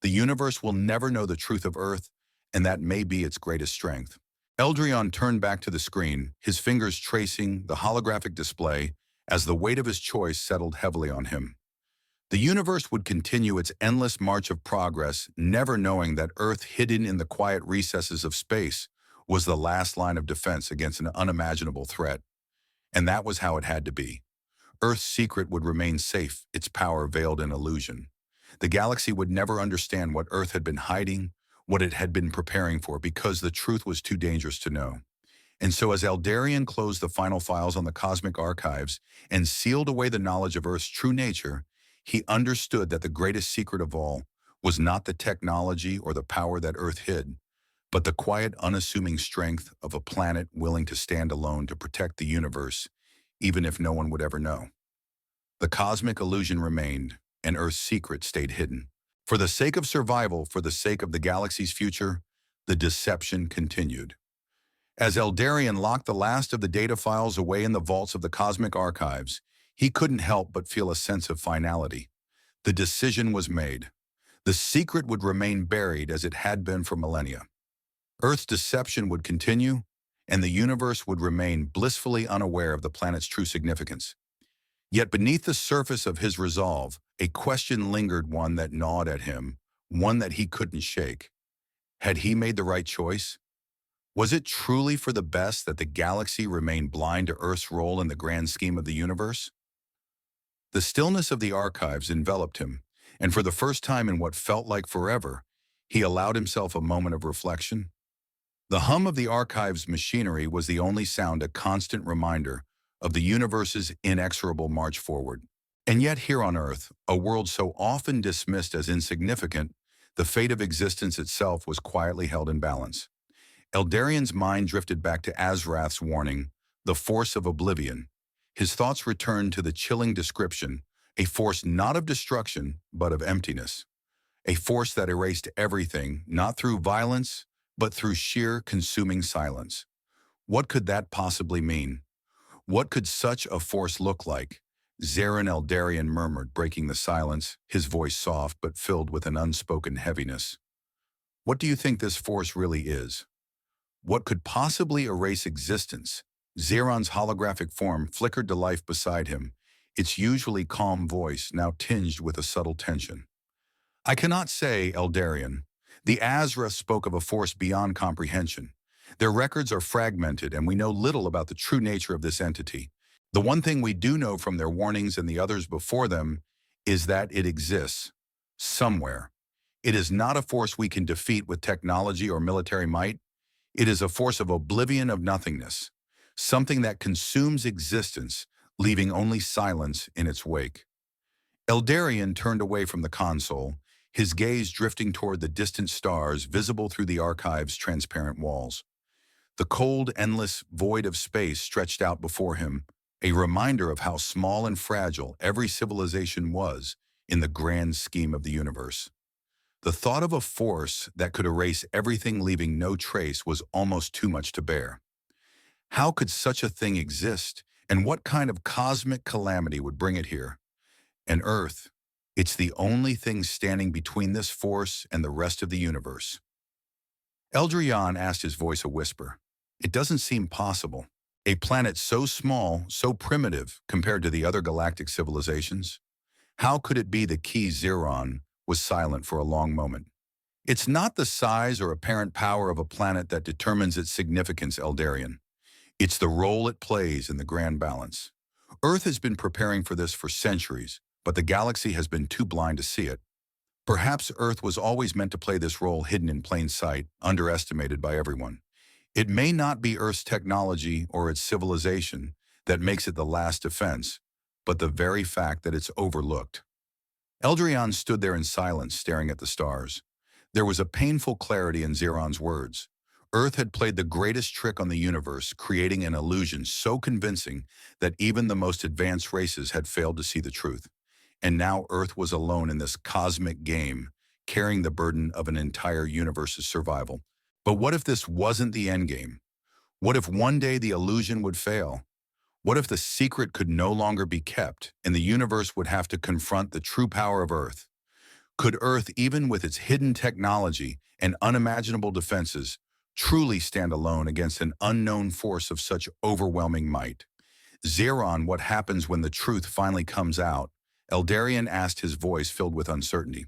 The universe will never know the truth of Earth, and that may be its greatest strength. Eldrion turned back to the screen, his fingers tracing the holographic display as the weight of his choice settled heavily on him. The universe would continue its endless march of progress, never knowing that Earth, hidden in the quiet recesses of space, was the last line of defense against an unimaginable threat. And that was how it had to be. Earth's secret would remain safe, its power veiled in illusion. The galaxy would never understand what Earth had been hiding, what it had been preparing for, because the truth was too dangerous to know. And so as Eldarian closed the final files on the cosmic archives and sealed away the knowledge of Earth's true nature, he understood that the greatest secret of all was not the technology or the power that Earth hid, but the quiet, unassuming strength of a planet willing to stand alone to protect the universe, even if no one would ever know. The cosmic illusion remained, and Earth's secret stayed hidden. For the sake of survival, for the sake of the galaxy's future, the deception continued. As Eldarian locked the last of the data files away in the vaults of the cosmic archives, he couldn't help but feel a sense of finality. The decision was made. The secret would remain buried as it had been for millennia. Earth's deception would continue, and the universe would remain blissfully unaware of the planet's true significance. Yet beneath the surface of his resolve, a question lingered, one that gnawed at him, one that he couldn't shake. Had he made the right choice? Was it truly for the best that the galaxy remained blind to Earth's role in the grand scheme of the universe? The stillness of the archives enveloped him, and for the first time in what felt like forever, he allowed himself a moment of reflection. The hum of the archives' machinery was the only sound, a constant reminder of the universe's inexorable march forward. And yet here on Earth, a world so often dismissed as insignificant, the fate of existence itself was quietly held in balance. Eldarian's mind drifted back to Azrath's warning, the force of oblivion. His thoughts returned to the chilling description, a force not of destruction, but of emptiness. A force that erased everything, not through violence, but through sheer consuming silence. What could that possibly mean? What could such a force look like? Zarin Eldarian murmured, breaking the silence, his voice soft but filled with an unspoken heaviness. What do you think this force really is? What could possibly erase existence? Zaron's holographic form flickered to life beside him, its usually calm voice now tinged with a subtle tension. I cannot say, Eldarian. The Azra spoke of a force beyond comprehension. Their records are fragmented, and we know little about the true nature of this entity. The one thing we do know from their warnings and the others before them is that it exists, somewhere. It is not a force we can defeat with technology or military might. It is a force of oblivion, of nothingness, something that consumes existence, leaving only silence in its wake. Eldarian turned away from the console, his gaze drifting toward the distant stars visible through the archive's transparent walls. The cold, endless void of space stretched out before him, a reminder of how small and fragile every civilization was in the grand scheme of the universe. The thought of a force that could erase everything, leaving no trace, was almost too much to bear. How could such a thing exist, and what kind of cosmic calamity would bring it here? And Earth, it's the only thing standing between this force and the rest of the universe. Eldrion asked, his voice a whisper. It doesn't seem possible. A planet so small, so primitive compared to the other galactic civilizations. How could it be? The key Xeron was silent for a long moment. It's not the size or apparent power of a planet that determines its significance, Eldarian. It's the role it plays in the grand balance. Earth has been preparing for this for centuries, but the galaxy has been too blind to see it. Perhaps Earth was always meant to play this role, hidden in plain sight, underestimated by everyone. It may not be Earth's technology or its civilization that makes it the last defense, but the very fact that it's overlooked. Eldrion stood there in silence, staring at the stars. There was a painful clarity in Xeron's words. Earth had played the greatest trick on the universe, creating an illusion so convincing that even the most advanced races had failed to see the truth. And now Earth was alone in this cosmic game, carrying the burden of an entire universe's survival. But what if this wasn't the endgame? What if one day the illusion would fail? What if the secret could no longer be kept and the universe would have to confront the true power of Earth? Could Earth, even with its hidden technology and unimaginable defenses, truly stand alone against an unknown force of such overwhelming might? Zeron, what happens when the truth finally comes out? Eldarion asked, his voice filled with uncertainty.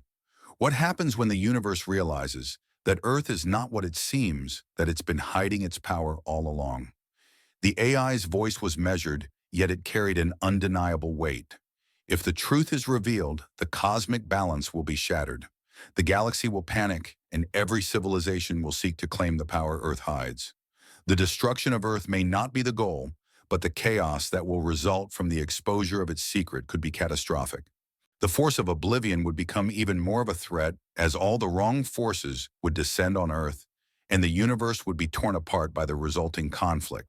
What happens when the universe realizes that Earth is not what it seems, that it's been hiding its power all along? The AI's voice was measured, yet it carried an undeniable weight. If the truth is revealed, the cosmic balance will be shattered. The galaxy will panic, and every civilization will seek to claim the power Earth hides. The destruction of Earth may not be the goal, but the chaos that will result from the exposure of its secret could be catastrophic. The force of oblivion would become even more of a threat, as all the wrong forces would descend on Earth, and the universe would be torn apart by the resulting conflict.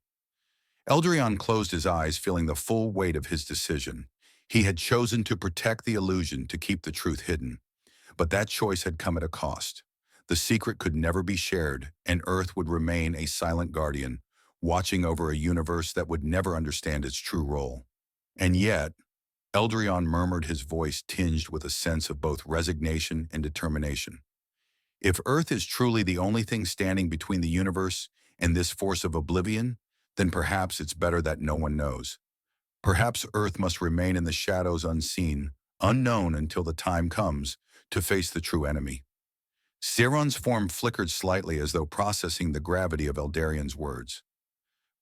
Eldarion closed his eyes, feeling the full weight of his decision. He had chosen to protect the illusion, to keep the truth hidden. But that choice had come at a cost. The secret could never be shared, and Earth would remain a silent guardian, watching over a universe that would never understand its true role. And yet, Eldarion murmured, his voice tinged with a sense of both resignation and determination. If Earth is truly the only thing standing between the universe and this force of oblivion, then perhaps it's better that no one knows. Perhaps Earth must remain in the shadows, unseen, unknown, until the time comes to face the true enemy. Zeron's form flickered slightly, as though processing the gravity of Eldarion's words.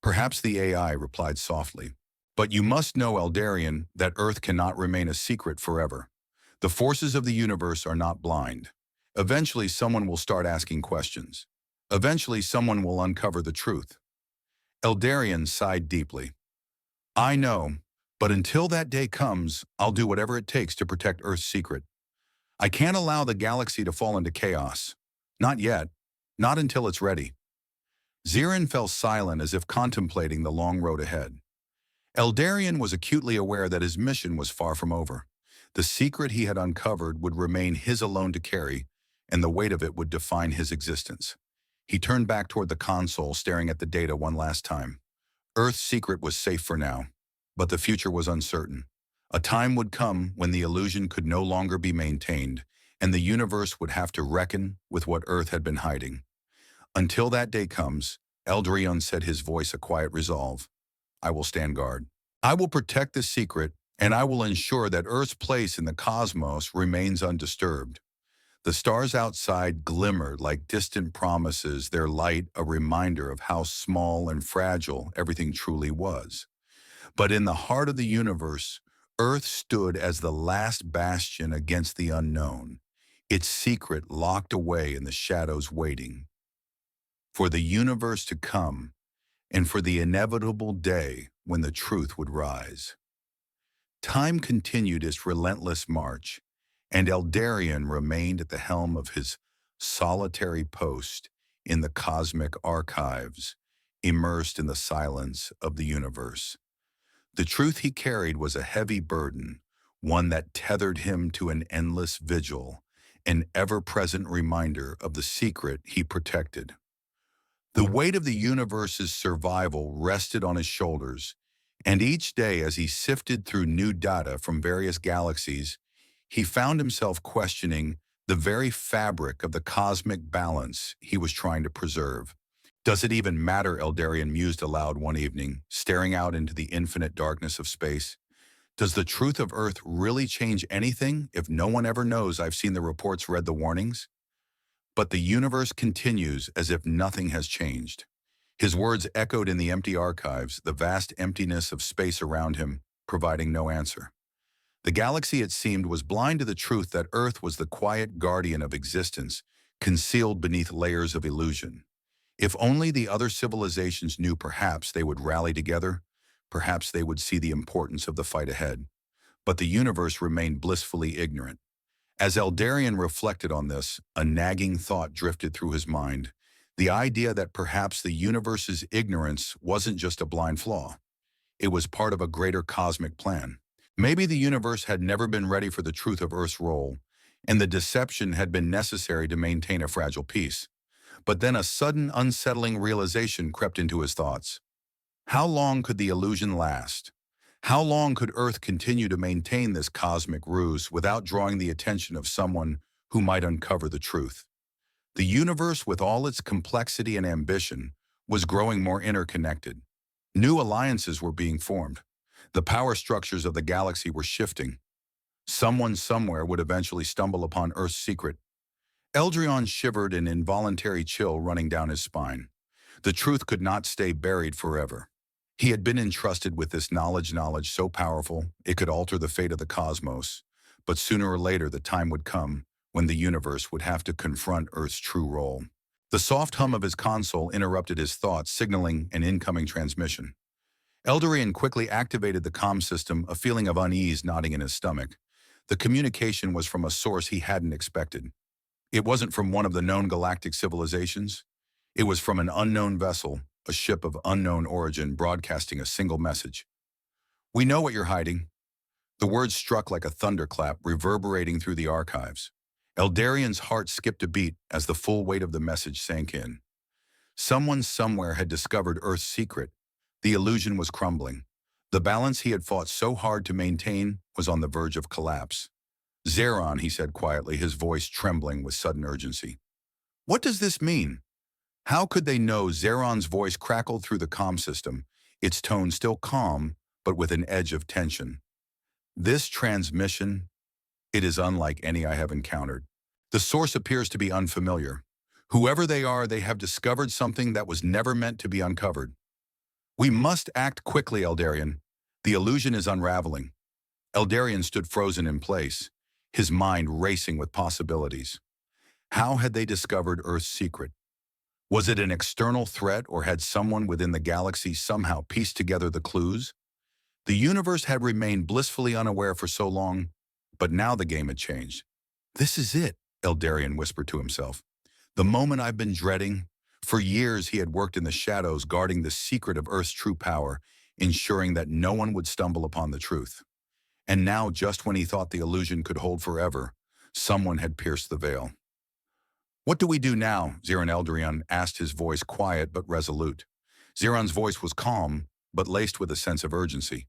Perhaps, the AI replied softly. But you must know, Eldarion, that Earth cannot remain a secret forever. The forces of the universe are not blind. Eventually, someone will start asking questions. Eventually, someone will uncover the truth. Eldarion sighed deeply. I know, but until that day comes, I'll do whatever it takes to protect Earth's secret. I can't allow the galaxy to fall into chaos. Not yet. Not until it's ready. Zeron fell silent, as if contemplating the long road ahead. Eldarion was acutely aware that his mission was far from over. The secret he had uncovered would remain his alone to carry, and the weight of it would define his existence. He turned back toward the console, staring at the data one last time. Earth's secret was safe for now, but the future was uncertain. A time would come when the illusion could no longer be maintained, and the universe would have to reckon with what Earth had been hiding. Until that day comes, Eldarion said, his voice a quiet resolve, I will stand guard. I will protect the secret, and I will ensure that Earth's place in the cosmos remains undisturbed. The stars outside glimmered like distant promises, their light a reminder of how small and fragile everything truly was. But in the heart of the universe, Earth stood as the last bastion against the unknown, its secret locked away in the shadows, waiting for the universe to come and for the inevitable day when the truth would rise. Time continued its relentless march, and Eldarion remained at the helm of his solitary post in the cosmic archives, immersed in the silence of the universe. The truth he carried was a heavy burden, one that tethered him to an endless vigil, an ever-present reminder of the secret he protected. The weight of the universe's survival rested on his shoulders, and each day, as he sifted through new data from various galaxies, he found himself questioning the very fabric of the cosmic balance he was trying to preserve. Does it even matter, Eldarion mused aloud one evening, staring out into the infinite darkness of space. Does the truth of Earth really change anything if no one ever knows I've seen the reports, read the warnings? But the universe continues as if nothing has changed. His words echoed in the empty archives, the vast emptiness of space around him, providing no answer. The galaxy, it seemed, was blind to the truth that Earth was the quiet guardian of existence, concealed beneath layers of illusion. If only the other civilizations knew, perhaps they would rally together, perhaps they would see the importance of the fight ahead. But the universe remained blissfully ignorant. As Eldarion reflected on this, a nagging thought drifted through his mind, the idea that perhaps the universe's ignorance wasn't just a blind flaw. It was part of a greater cosmic plan. Maybe the universe had never been ready for the truth of Earth's role, and the deception had been necessary to maintain a fragile peace. But then a sudden, unsettling realization crept into his thoughts. How long could the illusion last? How long could Earth continue to maintain this cosmic ruse without drawing the attention of someone who might uncover the truth? The universe, with all its complexity and ambition, was growing more interconnected. New alliances were being formed. The power structures of the galaxy were shifting. Someone somewhere would eventually stumble upon Earth's secret. Eldrion shivered, an involuntary chill running down his spine. The truth could not stay buried forever. He had been entrusted with this knowledge so powerful it could alter the fate of the cosmos. But sooner or later the time would come when the universe would have to confront Earth's true role. The soft hum of his console interrupted his thoughts, signaling an incoming transmission. Eldarion quickly activated the comm system, a feeling of unease knotting in his stomach. The communication was from a source he hadn't expected. It wasn't from one of the known galactic civilizations. It was from an unknown vessel, a ship of unknown origin broadcasting a single message. "We know what you're hiding." The words struck like a thunderclap, reverberating through the archives. Eldarion's heart skipped a beat as the full weight of the message sank in. Someone somewhere had discovered Earth's secret. The illusion was crumbling. The balance he had fought so hard to maintain was on the verge of collapse. "Zeron," he said quietly, his voice trembling with sudden urgency. "What does this mean?" How could they know? Zeron's voice crackled through the comm system, its tone still calm, but with an edge of tension. "This transmission, it is unlike any I have encountered. The source appears to be unfamiliar. Whoever they are, they have discovered something that was never meant to be uncovered. We must act quickly, Eldarion. The illusion is unraveling." Eldarion stood frozen in place, his mind racing with possibilities. How had they discovered Earth's secret? Was it an external threat, or had someone within the galaxy somehow pieced together the clues? The universe had remained blissfully unaware for so long, but now the game had changed. "This is it," Eldarion whispered to himself. "The moment I've been dreading." For years he had worked in the shadows, guarding the secret of Earth's true power, ensuring that no one would stumble upon the truth. And now, just when he thought the illusion could hold forever, someone had pierced the veil. "What do we do now?" Zeron Eldarion asked, his voice quiet but resolute. Zeron's voice was calm, but laced with a sense of urgency.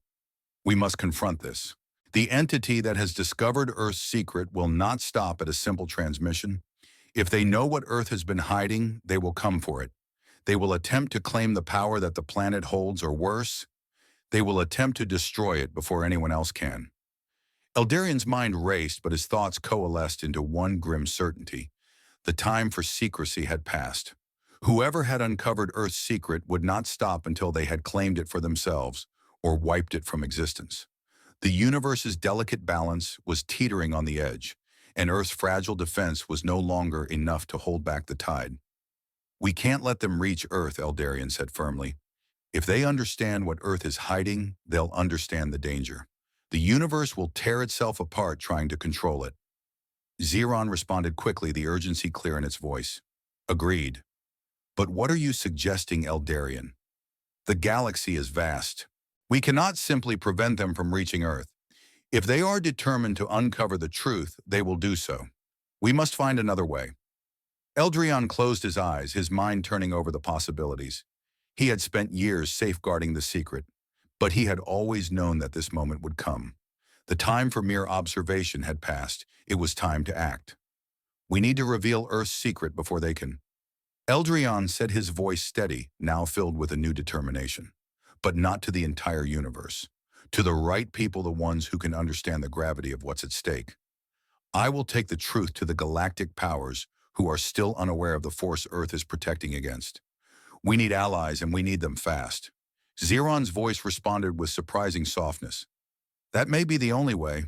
"We must confront this. The entity that has discovered Earth's secret will not stop at a simple transmission. If they know what Earth has been hiding, they will come for it. They will attempt to claim the power that the planet holds, or worse, they will attempt to destroy it before anyone else can." Eldarion's mind raced, but his thoughts coalesced into one grim certainty. The time for secrecy had passed. Whoever had uncovered Earth's secret would not stop until they had claimed it for themselves, or wiped it from existence. The universe's delicate balance was teetering on the edge, and Earth's fragile defense was no longer enough to hold back the tide. "We can't let them reach Earth," Eldarion said firmly. "If they understand what Earth is hiding, they'll understand the danger. The universe will tear itself apart trying to control it." Zeron responded quickly, the urgency clear in its voice. "Agreed. But what are you suggesting, Eldarion? The galaxy is vast. We cannot simply prevent them from reaching Earth. If they are determined to uncover the truth, they will do so. We must find another way." Eldarion closed his eyes, his mind turning over the possibilities. He had spent years safeguarding the secret, but he had always known that this moment would come. The time for mere observation had passed. It was time to act. "We need to reveal Earth's secret before they can." Eldarion said, his voice steady, now filled with a new determination. "But not to the entire universe. To the right people, the ones who can understand the gravity of what's at stake. I will take the truth to the galactic powers who are still unaware of the force Earth is protecting against. We need allies, and we need them fast." Zeron's voice responded with surprising softness. "That may be the only way,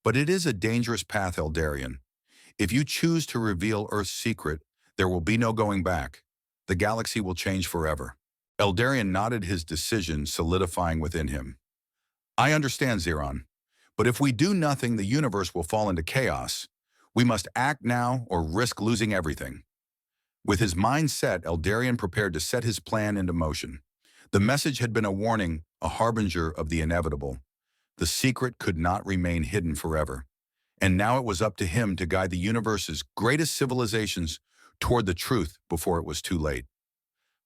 but it is a dangerous path, Eldarion. If you choose to reveal Earth's secret, there will be no going back. The galaxy will change forever." Eldarion nodded, his decision solidifying within him. "I understand, Zeron. But if we do nothing, the universe will fall into chaos. We must act now or risk losing everything." With his mind set, Eldarion prepared to set his plan into motion. The message had been a warning, a harbinger of the inevitable. The secret could not remain hidden forever. And now it was up to him to guide the universe's greatest civilizations toward the truth before it was too late.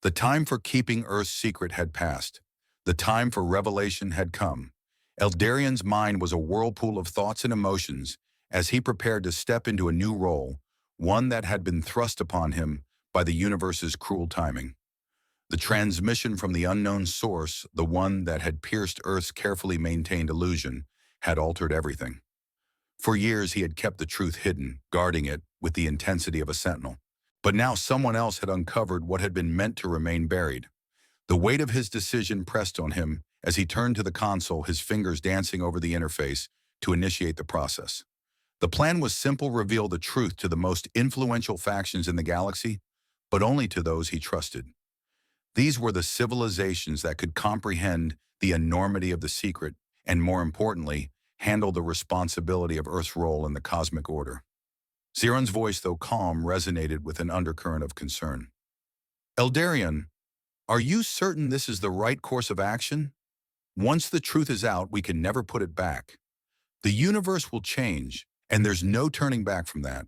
The time for keeping Earth's secret had passed. The time for revelation had come. Eldarian's mind was a whirlpool of thoughts and emotions as he prepared to step into a new role, one that had been thrust upon him by the universe's cruel timing. The transmission from the unknown source, the one that had pierced Earth's carefully maintained illusion, had altered everything. For years he had kept the truth hidden, guarding it with the intensity of a sentinel. But now someone else had uncovered what had been meant to remain buried. The weight of his decision pressed on him as he turned to the console, his fingers dancing over the interface to initiate the process. The plan was simple: reveal the truth to the most influential factions in the galaxy, but only to those he trusted. These were the civilizations that could comprehend the enormity of the secret and, more importantly, handle the responsibility of Earth's role in the cosmic order. Ziron's voice, though calm, resonated with an undercurrent of concern. Eldarian, are you certain this is the right course of action? Once the truth is out, we can never put it back. The universe will change, and there's no turning back from that.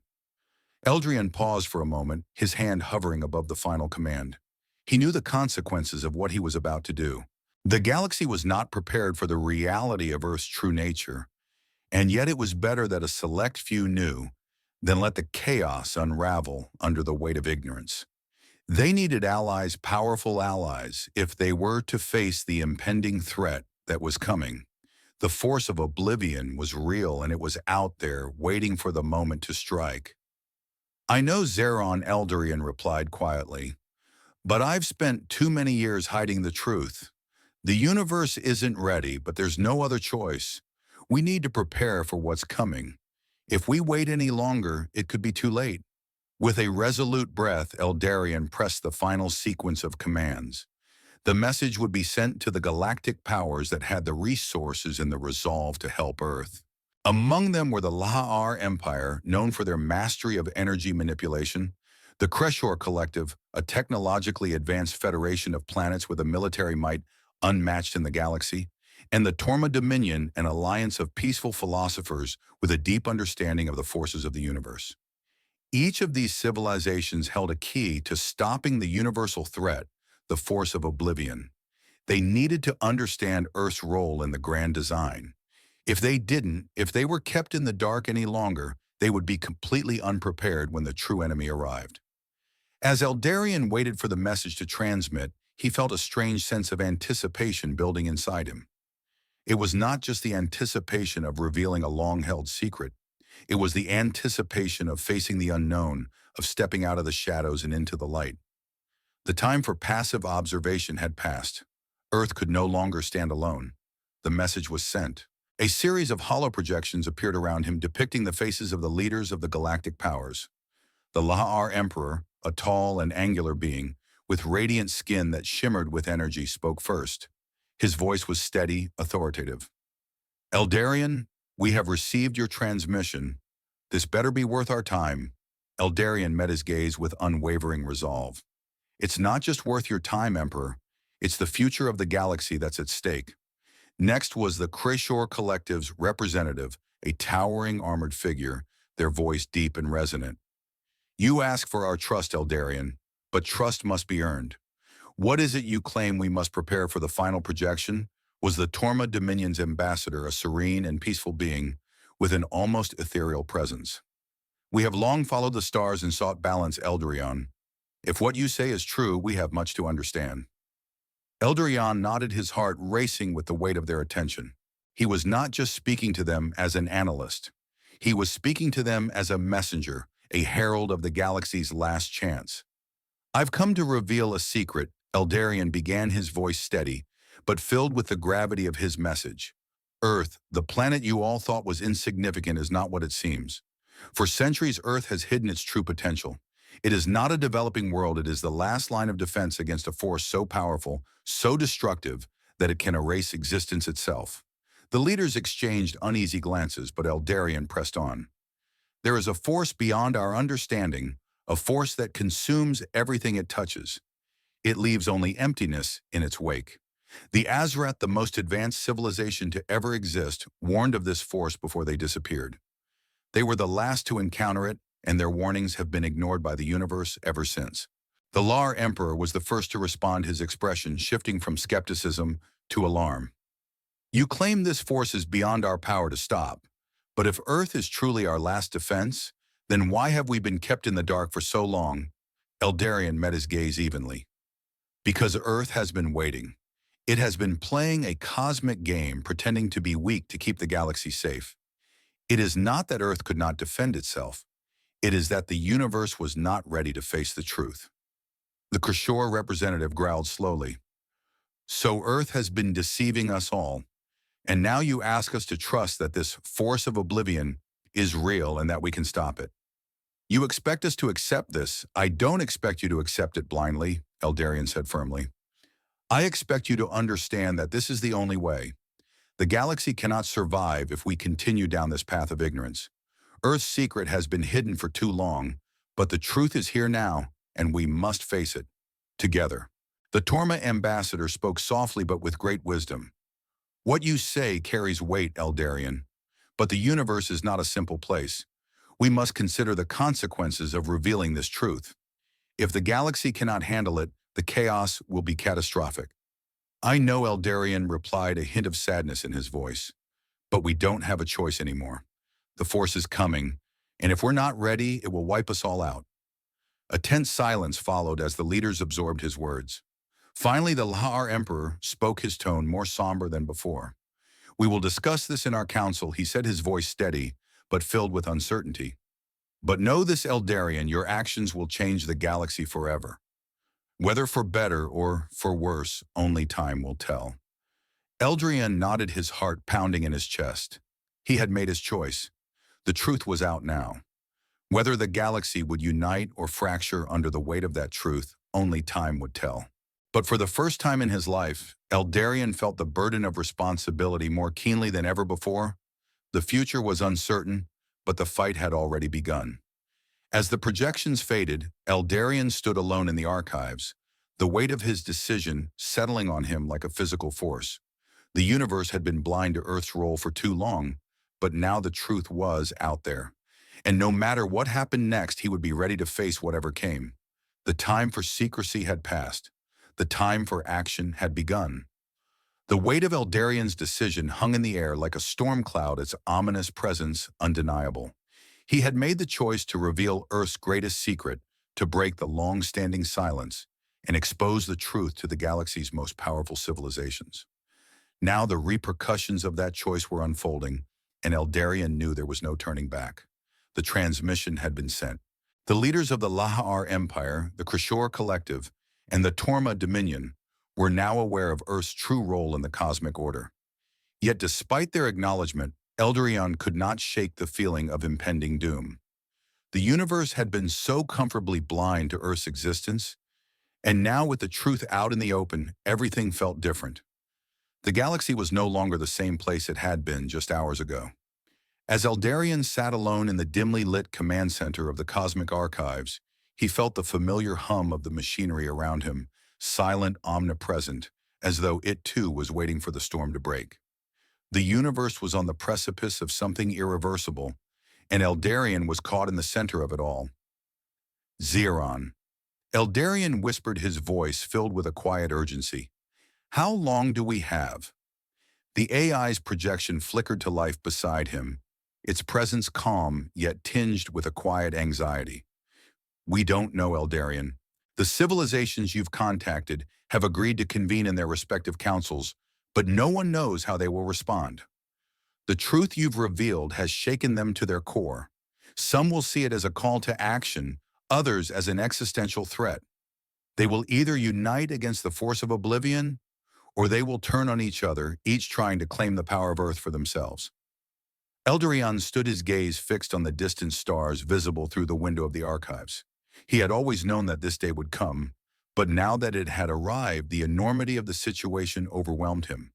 Eldarian paused for a moment, his hand hovering above the final command. He knew the consequences of what he was about to do. The galaxy was not prepared for the reality of Earth's true nature, and yet it was better that a select few knew than let the chaos unravel under the weight of ignorance. They needed allies, powerful allies, if they were to face the impending threat that was coming. The force of oblivion was real, and it was out there, waiting for the moment to strike. I know, Zeron, Eldarian replied quietly, but I've spent too many years hiding the truth. The universe isn't ready, but there's no other choice. We need to prepare for what's coming. If we wait any longer, it could be too late. With a resolute breath, Eldarian pressed the final sequence of commands. The message would be sent to the galactic powers that had the resources and the resolve to help Earth. Among them were the Lahar Empire, known for their mastery of energy manipulation, the Kreshor Collective, a technologically advanced federation of planets with a military might unmatched in the galaxy, and the Torma Dominion, an alliance of peaceful philosophers with a deep understanding of the forces of the universe. Each of these civilizations held a key to stopping the universal threat, the force of oblivion. They needed to understand Earth's role in the grand design. If they didn't, if they were kept in the dark any longer, they would be completely unprepared when the true enemy arrived. As Eldarian waited for the message to transmit, he felt a strange sense of anticipation building inside him. It was not just the anticipation of revealing a long-held secret. It was the anticipation of facing the unknown, of stepping out of the shadows and into the light. The time for passive observation had passed. Earth could no longer stand alone. The message was sent. A series of holoprojections appeared around him, depicting the faces of the leaders of the galactic powers. The Lahar Emperor, a tall and angular being, with radiant skin that shimmered with energy, spoke first. His voice was steady, authoritative. Eldarian, we have received your transmission. This better be worth our time. Eldarian met his gaze with unwavering resolve. It's not just worth your time, Emperor. It's the future of the galaxy that's at stake. Next was the Kreshor Collective's representative, a towering armored figure, their voice deep and resonant. You ask for our trust, Eldarian, but trust must be earned. What is it you claim we must prepare for the final projection? Was the Torma Dominion's ambassador, a serene and peaceful being with an almost ethereal presence. We have long followed the stars and sought balance, Eldarian. If what you say is true, we have much to understand. Eldarian nodded, his heart racing with the weight of their attention. He was not just speaking to them as an analyst. He was speaking to them as a messenger, a herald of the galaxy's last chance. I've come to reveal a secret, Eldarian began, his voice steady, but filled with the gravity of his message. Earth, the planet you all thought was insignificant, is not what it seems. For centuries, Earth has hidden its true potential. It is not a developing world, it is the last line of defense against a force so powerful, so destructive, that it can erase existence itself. The leaders exchanged uneasy glances, but Eldarian pressed on. There is a force beyond our understanding, a force that consumes everything it touches. It leaves only emptiness in its wake. The Azrath, the most advanced civilization to ever exist, warned of this force before they disappeared. They were the last to encounter it, and their warnings have been ignored by the universe ever since. The Lar Emperor was the first to respond, his expression shifting from skepticism to alarm. You claim this force is beyond our power to stop, but if Earth is truly our last defense, then why have we been kept in the dark for so long? Eldarion met his gaze evenly. Because Earth has been waiting. It has been playing a cosmic game, pretending to be weak to keep the galaxy safe. It is not that Earth could not defend itself. It is that the universe was not ready to face the truth. The Krishore representative growled slowly. So Earth has been deceiving us all, and now you ask us to trust that this force of oblivion is real and that we can stop it. You expect us to accept this. I don't expect you to accept it blindly, Eldarion said firmly. I expect you to understand that this is the only way. The galaxy cannot survive if we continue down this path of ignorance. Earth's secret has been hidden for too long, but the truth is here now, and we must face it. Together. The Torma ambassador spoke softly but with great wisdom. What you say carries weight, Eldarion, but the universe is not a simple place. We must consider the consequences of revealing this truth. If the galaxy cannot handle it, the chaos will be catastrophic. I know, Eldarion replied, a hint of sadness in his voice. But we don't have a choice anymore. The force is coming, and if we're not ready, it will wipe us all out. A tense silence followed as the leaders absorbed his words. Finally, the Lar Emperor spoke, his tone more somber than before. We will discuss this in our council, he said, his voice steady, but filled with uncertainty. But know this, Eldarion, your actions will change the galaxy forever. Whether for better or for worse, only time will tell. Eldarion nodded, his heart pounding in his chest. He had made his choice. The truth was out now. Whether the galaxy would unite or fracture under the weight of that truth, only time would tell. But for the first time in his life, Eldarion felt the burden of responsibility more keenly than ever before. The future was uncertain, but the fight had already begun. As the projections faded, Eldarion stood alone in the archives, the weight of his decision settling on him like a physical force. The universe had been blind to Earth's role for too long, but now the truth was out there. And no matter what happened next, he would be ready to face whatever came. The time for secrecy had passed. The time for action had begun. The weight of Eldarion's decision hung in the air like a storm cloud, its ominous presence undeniable. He had made the choice to reveal Earth's greatest secret, to break the long-standing silence, and expose the truth to the galaxy's most powerful civilizations. Now the repercussions of that choice were unfolding, and Eldarion knew there was no turning back. The transmission had been sent. The leaders of the Lahar Empire, the Krishore Collective, and the Torma Dominion were now aware of Earth's true role in the cosmic order. Yet despite their acknowledgement, Eldarion could not shake the feeling of impending doom. The universe had been so comfortably blind to Earth's existence, and now with the truth out in the open, everything felt different. The galaxy was no longer the same place it had been just hours ago. As Eldarion sat alone in the dimly lit command center of the Cosmic Archives, he felt the familiar hum of the machinery around him, silent, omnipresent, as though it too was waiting for the storm to break. The universe was on the precipice of something irreversible, and Eldarion was caught in the center of it all. Xeron. Eldarion whispered, his voice filled with a quiet urgency. How long do we have? The AI's projection flickered to life beside him, its presence calm yet tinged with a quiet anxiety. We don't know, Eldarion. The civilizations you've contacted have agreed to convene in their respective councils, but no one knows how they will respond. The truth you've revealed has shaken them to their core. Some will see it as a call to action, others as an existential threat. They will either unite against the force of oblivion, or they will turn on each other, each trying to claim the power of Earth for themselves. Eldarion stood, his gaze fixed on the distant stars visible through the window of the archives. He had always known that this day would come, but now that it had arrived, the enormity of the situation overwhelmed him.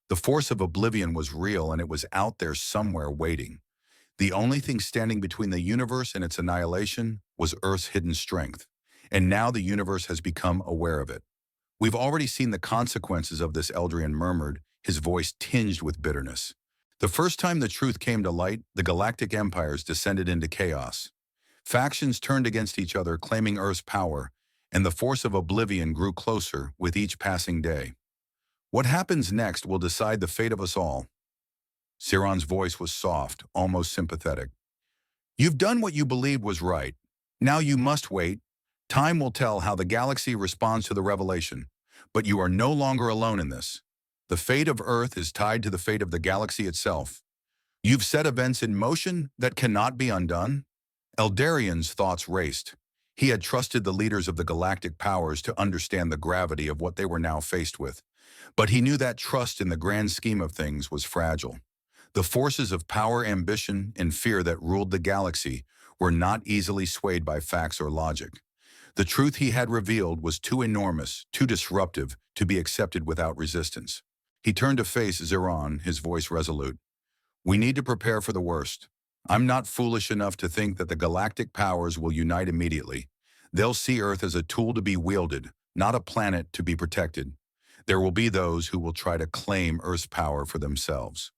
The force of oblivion was real, and it was out there somewhere waiting. The only thing standing between the universe and its annihilation was Earth's hidden strength, and now the universe has become aware of it. We've already seen the consequences of this, Eldarion murmured, his voice tinged with bitterness. The first time the truth came to light, the galactic empires descended into chaos. Factions turned against each other, claiming Earth's power, and the force of oblivion grew closer with each passing day. What happens next will decide the fate of us all. Siron's voice was soft, almost sympathetic. You've done what you believed was right. Now you must wait. Time will tell how the galaxy responds to the revelation. But you are no longer alone in this. The fate of Earth is tied to the fate of the galaxy itself. You've set events in motion that cannot be undone. Eldarian's thoughts raced. He had trusted the leaders of the galactic powers to understand the gravity of what they were now faced with. But he knew that trust in the grand scheme of things was fragile. The forces of power, ambition, and fear that ruled the galaxy were not easily swayed by facts or logic. The truth he had revealed was too enormous, too disruptive, to be accepted without resistance. He turned to face Ziron, his voice resolute. We need to prepare for the worst. I'm not foolish enough to think that the galactic powers will unite immediately. They'll see Earth as a tool to be wielded, not a planet to be protected. There will be those who will try to claim Earth's power for themselves.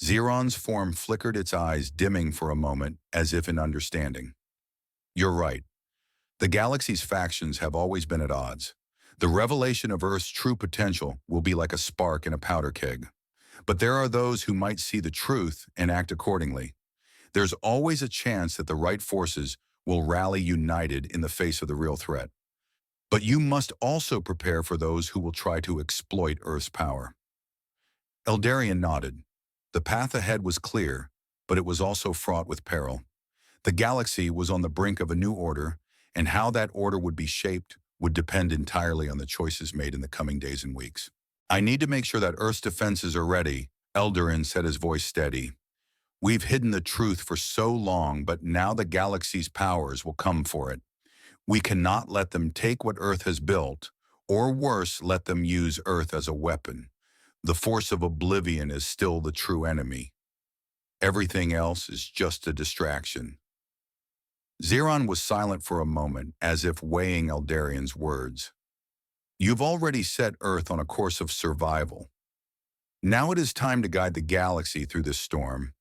Ziron's form flickered, its eyes dimming for a moment, as if in understanding. You're right. The galaxy's factions have always been at odds. The revelation of Earth's true potential will be like a spark in a powder keg. But there are those who might see the truth and act accordingly. There's always a chance that the right forces will rally united in the face of the real threat. But you must also prepare for those who will try to exploit Earth's power. Eldarian nodded. The path ahead was clear, but it was also fraught with peril. The galaxy was on the brink of a new order, and how that order would be shaped would depend entirely on the choices made in the coming days and weeks. I need to make sure that Earth's defenses are ready, Eldarian said, his voice steady. We've hidden the truth for so long, but now the galaxy's powers will come for it. We cannot let them take what Earth has built, or worse, let them use Earth as a weapon. The force of oblivion is still the true enemy. Everything else is just a distraction. Ziron was silent for a moment, as if weighing Eldarian's words. You've already set Earth on a course of survival. Now it is time to guide the galaxy through this storm.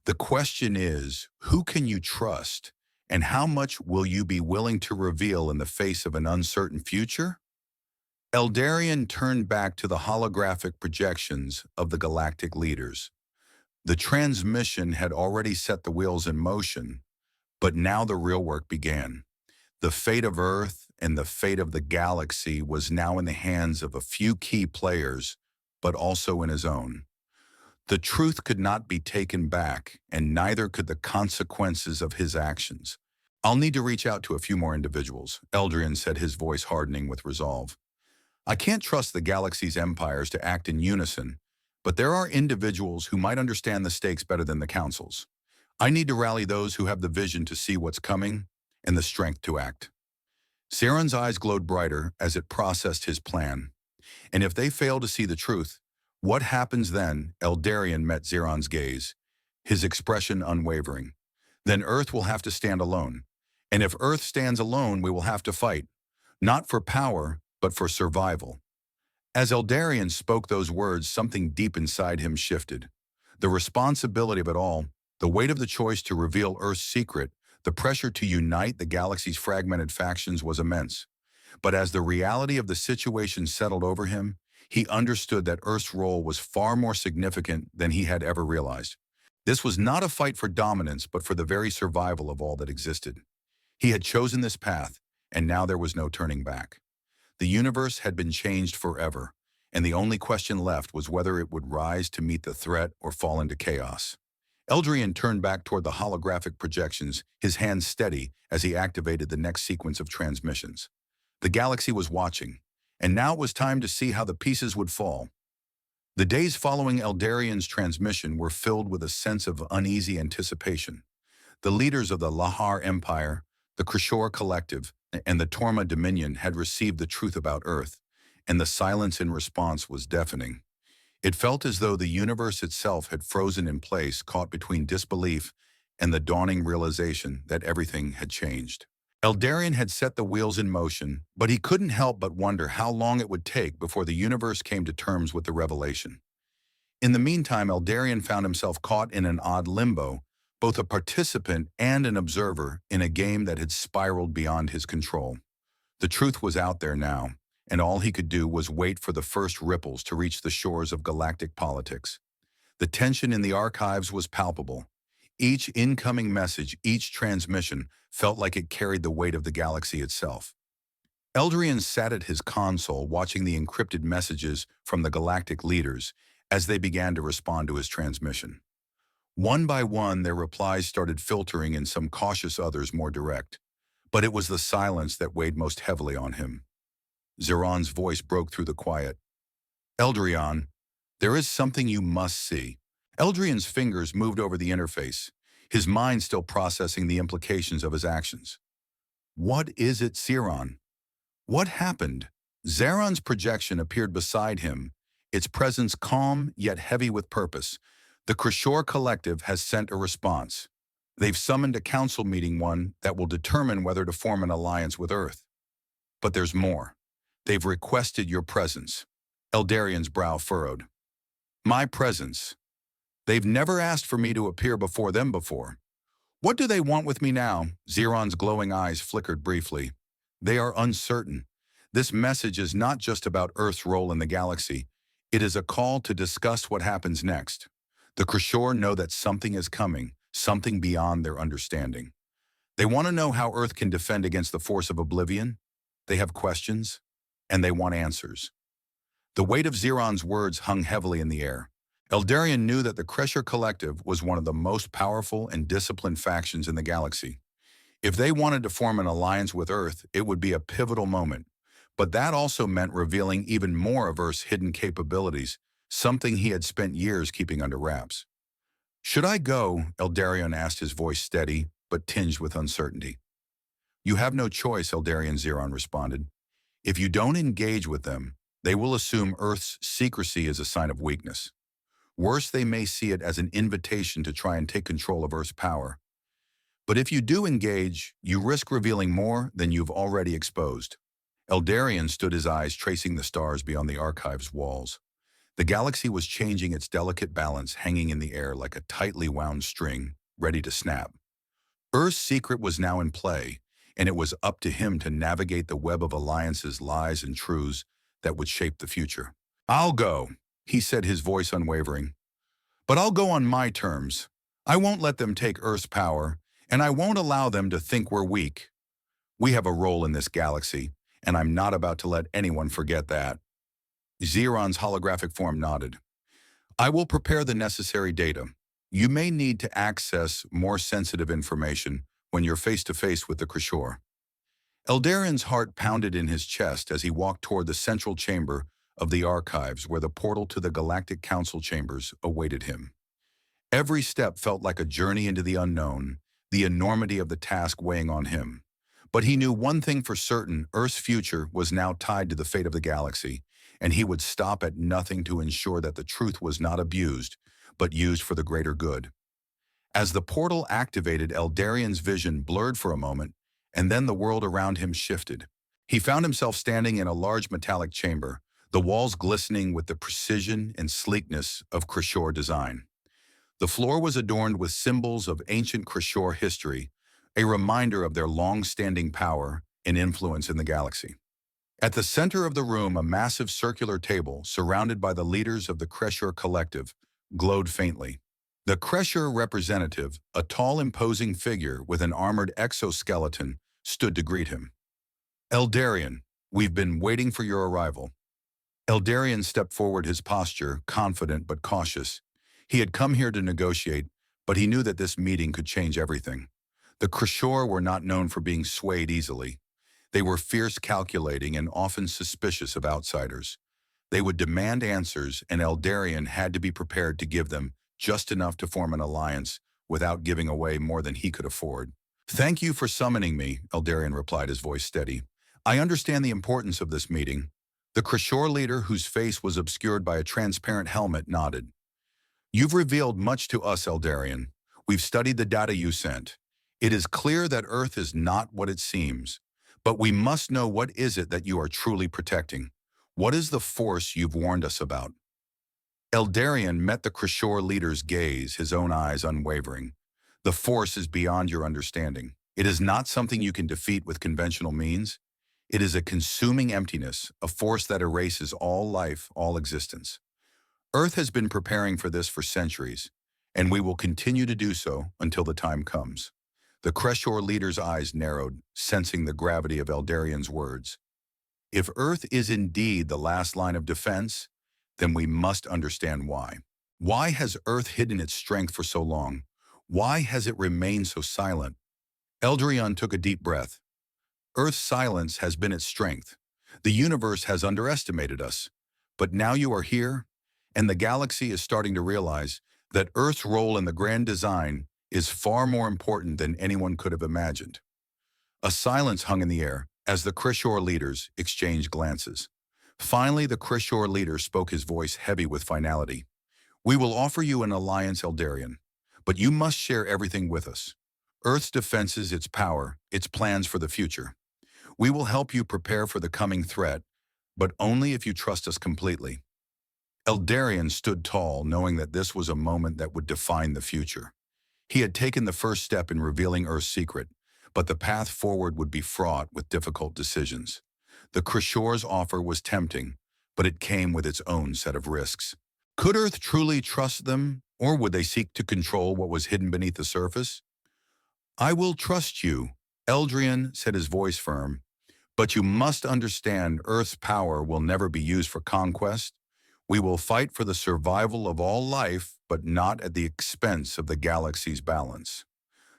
The question is, who can you trust, and how much will you be willing to reveal in the face of an uncertain future? Eldarian turned back to the holographic projections of the galactic leaders. The transmission had already set the wheels in motion, but now the real work began. The fate of Earth and the fate of the galaxy was now in the hands of a few key players, but also in his own. The truth could not be taken back, and neither could the consequences of his actions. I'll need to reach out to a few more individuals, Eldarian said, his voice hardening with resolve. I can't trust the galaxy's empires to act in unison, but there are individuals who might understand the stakes better than the councils. I need to rally those who have the vision to see what's coming and the strength to act. Siron's eyes glowed brighter as it processed his plan. And if they fail to see the truth, what happens then? Eldarian met Ziron's gaze, his expression unwavering. Then Earth will have to stand alone. And if Earth stands alone, we will have to fight, not for power, but for survival. As Eldarian spoke those words, something deep inside him shifted. The responsibility of it all, the weight of the choice to reveal Earth's secret, the pressure to unite the galaxy's fragmented factions was immense. But as the reality of the situation settled over him, he understood that Earth's role was far more significant than he had ever realized. This was not a fight for dominance, but for the very survival of all that existed. He had chosen this path, and now there was no turning back. The universe had been changed forever, and the only question left was whether it would rise to meet the threat or fall into chaos. Eldarian turned back toward the holographic projections, his hands steady as he activated the next sequence of transmissions. The galaxy was watching, and now it was time to see how the pieces would fall. The days following Eldarian's transmission were filled with a sense of uneasy anticipation. The leaders of the Lahar Empire, the Krishor Collective, and the Torma Dominion had received the truth about Earth, and the silence in response was deafening. It felt as though the universe itself had frozen in place, caught between disbelief and the dawning realization that everything had changed. Eldarian had set the wheels in motion, but he couldn't help but wonder how long it would take before the universe came to terms with the revelation. In the meantime, Eldarian found himself caught in an odd limbo, both a participant and an observer in a game that had spiraled beyond his control. The truth was out there now, and all he could do was wait for the first ripples to reach the shores of galactic politics. The tension in the archives was palpable. Each incoming message, each transmission, felt like it carried the weight of the galaxy itself. Eldarion sat at his console watching the encrypted messages from the galactic leaders as they began to respond to his transmission. One by one, their replies started filtering and some cautious, others more direct. But it was the silence that weighed most heavily on him. Zeron's voice broke through the quiet. Eldarion, there is something you must see. Eldarion's fingers moved over the interface, his mind still processing the implications of his actions. What is it, Zeron? What happened? Zeron's projection appeared beside him, its presence calm yet heavy with purpose. The Krishor Collective has sent a response. They've summoned a council meeting, one that will determine whether to form an alliance with Earth. But there's more. They've requested your presence. Eldarion's brow furrowed. My presence. They've never asked for me to appear before them before. What do they want with me now? Zeron's glowing eyes flickered briefly. They are uncertain. This message is not just about Earth's role in the galaxy. It is a call to discuss what happens next. The Krishor know that something is coming, something beyond their understanding. They want to know how Earth can defend against the force of oblivion. They have questions, and they want answers. The weight of Zeron's words hung heavily in the air. Eldarion knew that the Krishor Collective was one of the most powerful and disciplined factions in the galaxy. If they wanted to form an alliance with Earth, it would be a pivotal moment. But that also meant revealing even more of Earth's hidden capabilities, something he had spent years keeping under wraps. Should I go? Eldarion asked, his voice steady, but tinged with uncertainty. You have no choice, Eldarion, Zeron responded. If you don't engage with them, they will assume Earth's secrecy is a sign of weakness. Worse, they may see it as an invitation to try and take control of Earth's power. But if you do engage, you risk revealing more than you've already exposed. Eldarion stood, his eyes tracing the stars beyond the archive's walls. The galaxy was changing, its delicate balance hanging in the air like a tightly wound string, ready to snap. Earth's secret was now in play, and it was up to him to navigate the web of alliances, lies, and truths that would shape the future. I'll go, he said, his voice unwavering. But I'll go on my terms. I won't let them take Earth's power, and I won't allow them to think we're weak. We have a role in this galaxy, and I'm not about to let anyone forget that. Zeron's holographic form nodded. I will prepare the necessary data. You may need to access more sensitive information when you're face-to-face with the Krishor. Eldarion's heart pounded in his chest as he walked toward the central chamber of the archives, where the portal to the Galactic Council chambers awaited him. Every step felt like a journey into the unknown, the enormity of the task weighing on him. But he knew one thing for certain: Earth's future was now tied to the fate of the galaxy, and he would stop at nothing to ensure that the truth was not abused, but used for the greater good. As the portal activated, Eldarion's vision blurred for a moment, and then the world around him shifted. He found himself standing in a large metallic chamber, the walls glistening with the precision and sleekness of Krishor design. The floor was adorned with symbols of ancient Krishor history, a reminder of their long-standing power and influence in the galaxy. At the center of the room, a massive circular table, surrounded by the leaders of the Krishor Collective, glowed faintly. The Krishor representative, a tall, imposing figure with an armored exoskeleton, stood to greet him. Eldarion, we've been waiting for your arrival. Eldarion stepped forward, his posture confident but cautious. He had come here to negotiate, but he knew that this meeting could change everything. The Krishor were not known for being swayed easily. They were fierce, calculating, and often suspicious of outsiders. They would demand answers, and Eldarion had to be prepared to give them just enough to form an alliance without giving away more than he could afford. Thank you for summoning me, Eldarion replied, his voice steady. I understand the importance of this meeting. The Krishor leader, whose face was obscured by a transparent helmet, nodded. You've revealed much to us, Eldarion. We've studied the data you sent. It is clear that Earth is not what it seems. But we must know, what is it that you are truly protecting? What is the force you've warned us about? Eldarion met the Krishor leader's gaze, his own eyes unwavering. The force is beyond your understanding. It is not something you can defeat with conventional means. It is a consuming emptiness, a force that erases all life, all existence. Earth has been preparing for this for centuries, and we will continue to do so until the time comes. The Kreshor leader's eyes narrowed, sensing the gravity of Eldarian's words. If Earth is indeed the last line of defense, then we must understand why. Why has Earth hidden its strength for so long? Why has it remained so silent? Eldarion took a deep breath. Earth's silence has been its strength. The universe has underestimated us. But now you are here, and the galaxy is starting to realize that Earth's role in the grand design is far more important than anyone could have imagined. A silence hung in the air as the Kreshor leaders exchanged glances. Finally, the Kreshor leader spoke, his voice heavy with finality. We will offer you an alliance, Eldarion, but you must share everything with us. Earth's defenses, its power, its plans for the future. We will help you prepare for the coming threat, but only if you trust us completely. Eldarion stood tall, knowing that this was a moment that would define the future. He had taken the first step in revealing Earth's secret, but the path forward would be fraught with difficult decisions. The Kreshor's offer was tempting, but it came with its own set of risks. Could Earth truly trust them, or would they seek to control what was hidden beneath the surface? I will trust you, Eldarion said, his voice firm, but you must understand Earth's power will never be used for conquest. We will fight for the survival of all life, but not at the expense of the galaxy's balance.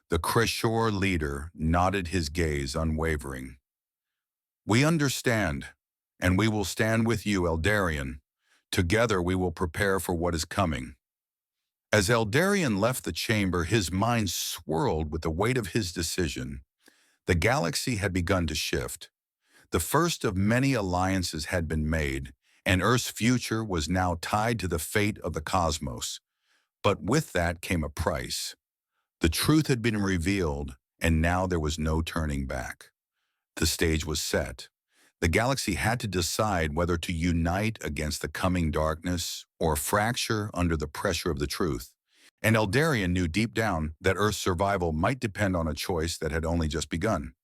The Kreshor leader nodded, his gaze unwavering. We understand, and we will stand with you, Eldarion. Together we will prepare for what is coming. As Eldarion left the chamber, his mind swirled with the weight of his decision. The galaxy had begun to shift. The first of many alliances had been made, and Earth's future was now tied to the fate of the cosmos. But with that came a price. The truth had been revealed, and now there was no turning back. The stage was set. The galaxy had to decide whether to unite against the coming darkness or fracture under the pressure of the truth. And Eldarion knew deep down that Earth's survival might depend on a choice that had only just begun.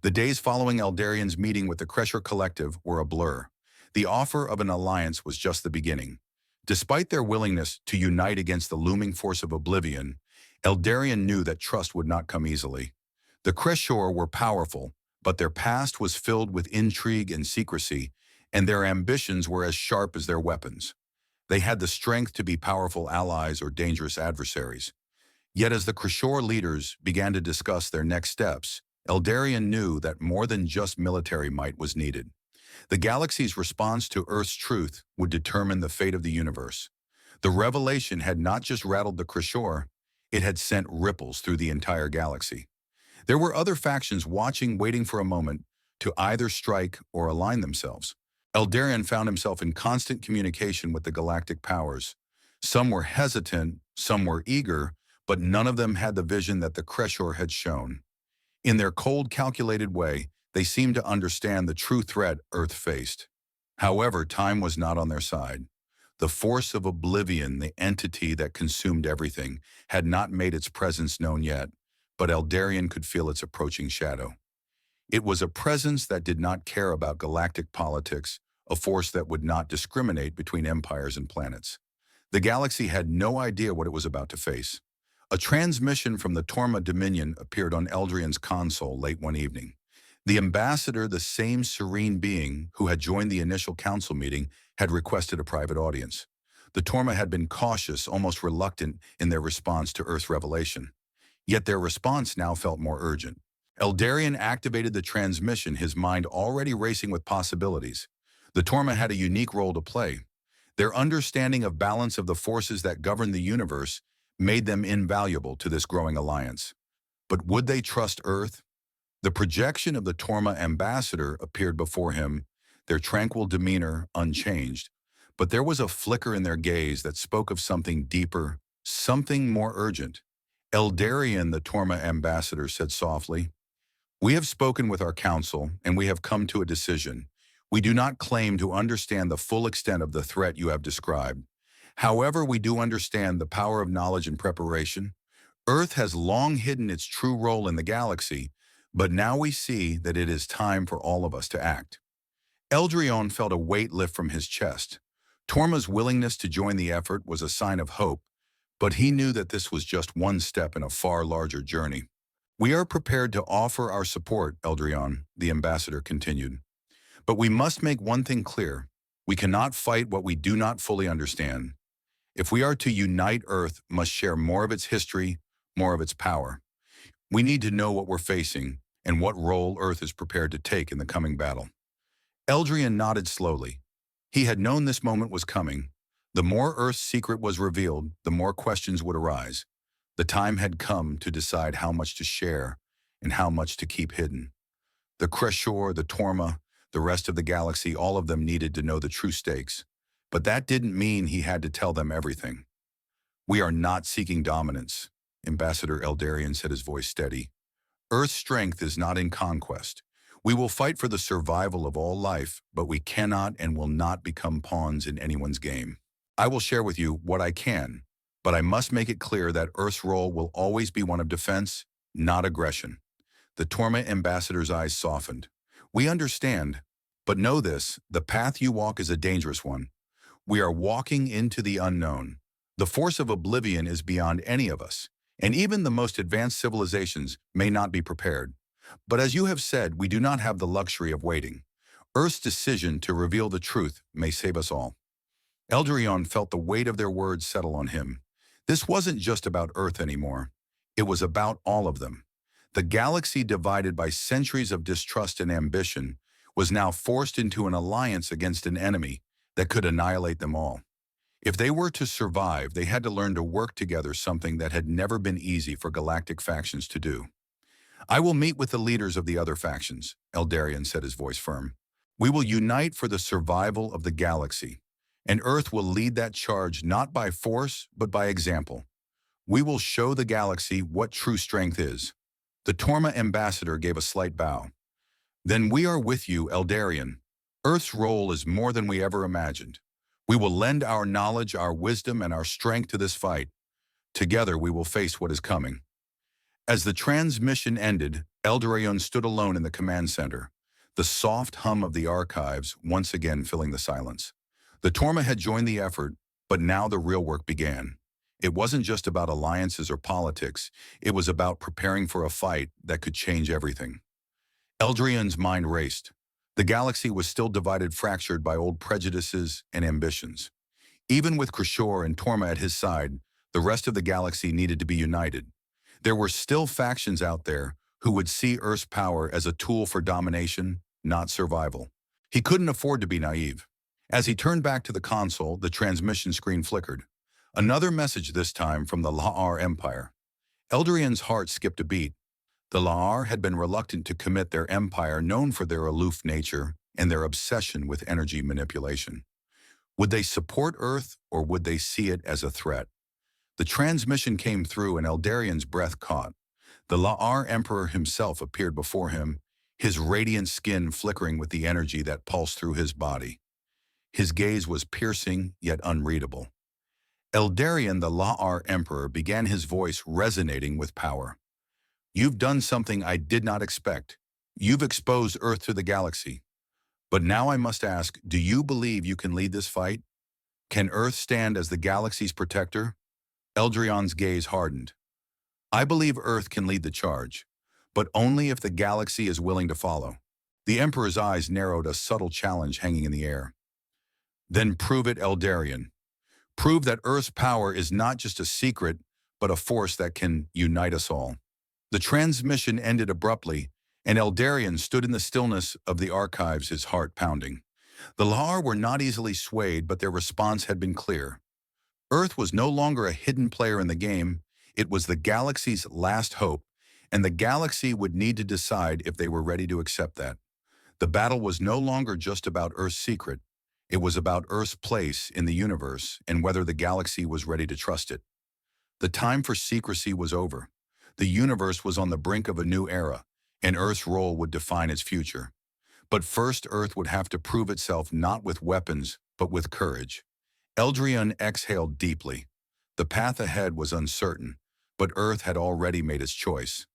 The days following Eldarion's meeting with the Kreshor Collective were a blur. The offer of an alliance was just the beginning. Despite their willingness to unite against the looming force of oblivion, Eldarion knew that trust would not come easily. The Kreshor were powerful, but their past was filled with intrigue and secrecy, and their ambitions were as sharp as their weapons. They had the strength to be powerful allies or dangerous adversaries. Yet as the Kreshor leaders began to discuss their next steps, Eldarion knew that more than just military might was needed. The galaxy's response to Earth's truth would determine the fate of the universe. The revelation had not just rattled the Kreshor, it had sent ripples through the entire galaxy. There were other factions watching, waiting for a moment to either strike or align themselves. Eldarion found himself in constant communication with the galactic powers. Some were hesitant, some were eager, but none of them had the vision that the Kreshor had shown. In their cold, calculated way, they seemed to understand the true threat Earth faced. However, time was not on their side. The force of oblivion, the entity that consumed everything, had not made its presence known yet, but Eldarion could feel its approaching shadow. It was a presence that did not care about galactic politics, a force that would not discriminate between empires and planets. The galaxy had no idea what it was about to face. A transmission from the Torma Dominion appeared on Eldarion's console late one evening. The ambassador, the same serene being who had joined the initial council meeting, had requested a private audience. The Torma had been cautious, almost reluctant in their response to Earth's revelation. Yet their response now felt more urgent. Eldarion activated the transmission, his mind already racing with possibilities. The Torma had a unique role to play. Their understanding of balance of the forces that govern the universe made them invaluable to this growing alliance. But would they trust Earth? The projection of the Torma ambassador appeared before him, their tranquil demeanor unchanged. But there was a flicker in their gaze that spoke of something deeper, something more urgent. Eldarion, the Torma ambassador, said softly, "We have spoken with our council, and we have come to a decision. We do not claim to understand the full extent of the threat you have described. However, we do understand the power of knowledge and preparation. Earth has long hidden its true role in the galaxy, but now we see that it is time for all of us to act. Eldrion felt a weight lift from his chest. Torma's willingness to join the effort was a sign of hope, but he knew that this was just one step in a far larger journey. We are prepared to offer our support, Eldrion, the ambassador continued. But we must make one thing clear. We cannot fight what we do not fully understand. If we are to unite Earth must share more of its history, more of its power. We need to know what we're facing and what role Earth is prepared to take in the coming battle. Eldrion nodded slowly. He had known this moment was coming. The more Earth's secret was revealed, the more questions would arise. The time had come to decide how much to share and how much to keep hidden. The Kreshor, the Torma, the rest of the galaxy, all of them needed to know the true stakes. But that didn't mean he had to tell them everything. We are not seeking dominance, Ambassador Eldarion said, his voice steady. Earth's strength is not in conquest. We will fight for the survival of all life, but we cannot and will not become pawns in anyone's game. I will share with you what I can, but I must make it clear that Earth's role will always be one of defense, not aggression. The Torma ambassador's eyes softened. We understand, but know this, the path you walk is a dangerous one. We are walking into the unknown. The force of oblivion is beyond any of us, and even the most advanced civilizations may not be prepared. But as you have said, we do not have the luxury of waiting. Earth's decision to reveal the truth may save us all. Eldrion felt the weight of their words settle on him. This wasn't just about Earth anymore. It was about all of them. The galaxy, divided by centuries of distrust and ambition, was now forced into an alliance against an enemy that could annihilate them all. If they were to survive, they had to learn to work together, something that had never been easy for galactic factions to do. I will meet with the leaders of the other factions, Eldarion said, his voice firm. We will unite for the survival of the galaxy, and Earth will lead that charge not by force, but by example. We will show the galaxy what true strength is. The Torma ambassador gave a slight bow. Then we are with you, Eldarion. Earth's role is more than we ever imagined. We will lend our knowledge, our wisdom, and our strength to this fight. Together we will face what is coming. As the transmission ended, Eldarion stood alone in the command center, the soft hum of the archives once again filling the silence. The Torma had joined the effort, but now the real work began. It wasn't just about alliances or politics. It was about preparing for a fight that could change everything. Eldrion's mind raced. The galaxy was still divided, fractured by old prejudices and ambitions. Even with Kreshor and Torma at his side, the rest of the galaxy needed to be united. There were still factions out there who would see Earth's power as a tool for domination, not survival. He couldn't afford to be naive. As he turned back to the console, the transmission screen flickered. Another message, this time from the La'ar Empire. Eldarion's heart skipped a beat. The La'ar had been reluctant to commit their empire, known for their aloof nature and their obsession with energy manipulation. Would they support Earth, or would they see it as a threat? The transmission came through, and Eldarion's breath caught. The La'ar Emperor himself appeared before him, his radiant skin flickering with the energy that pulsed through his body. His gaze was piercing, yet unreadable. Eldarion, the La'ar Emperor, began, his voice resonating with power. You've done something I did not expect. You've exposed Earth to the galaxy. But now I must ask, do you believe you can lead this fight? Can Earth stand as the galaxy's protector? Eldrion's gaze hardened. I believe Earth can lead the charge, but only if the galaxy is willing to follow. The Emperor's eyes narrowed, a subtle challenge hanging in the air. Then prove it, Eldarion. Prove that Earth's power is not just a secret, but a force that can unite us all. The transmission ended abruptly, and Eldarion stood in the stillness of the archives, his heart pounding. The La'ar were not easily swayed, but their response had been clear. Earth was no longer a hidden player in the game. It was the galaxy's last hope, and the galaxy would need to decide if they were ready to accept that. The battle was no longer just about Earth's secret. It was about Earth's place in the universe and whether the galaxy was ready to trust it. The time for secrecy was over. The universe was on the brink of a new era, and Earth's role would define its future. But first, Earth would have to prove itself, not with weapons, but with courage. Eldarion exhaled deeply. The path ahead was uncertain, But Earth had already made its choice.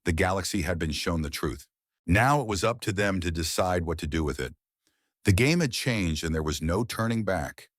The galaxy had been shown the truth. Now it was up to them to decide what to do with it. The game had changed and there was no turning back.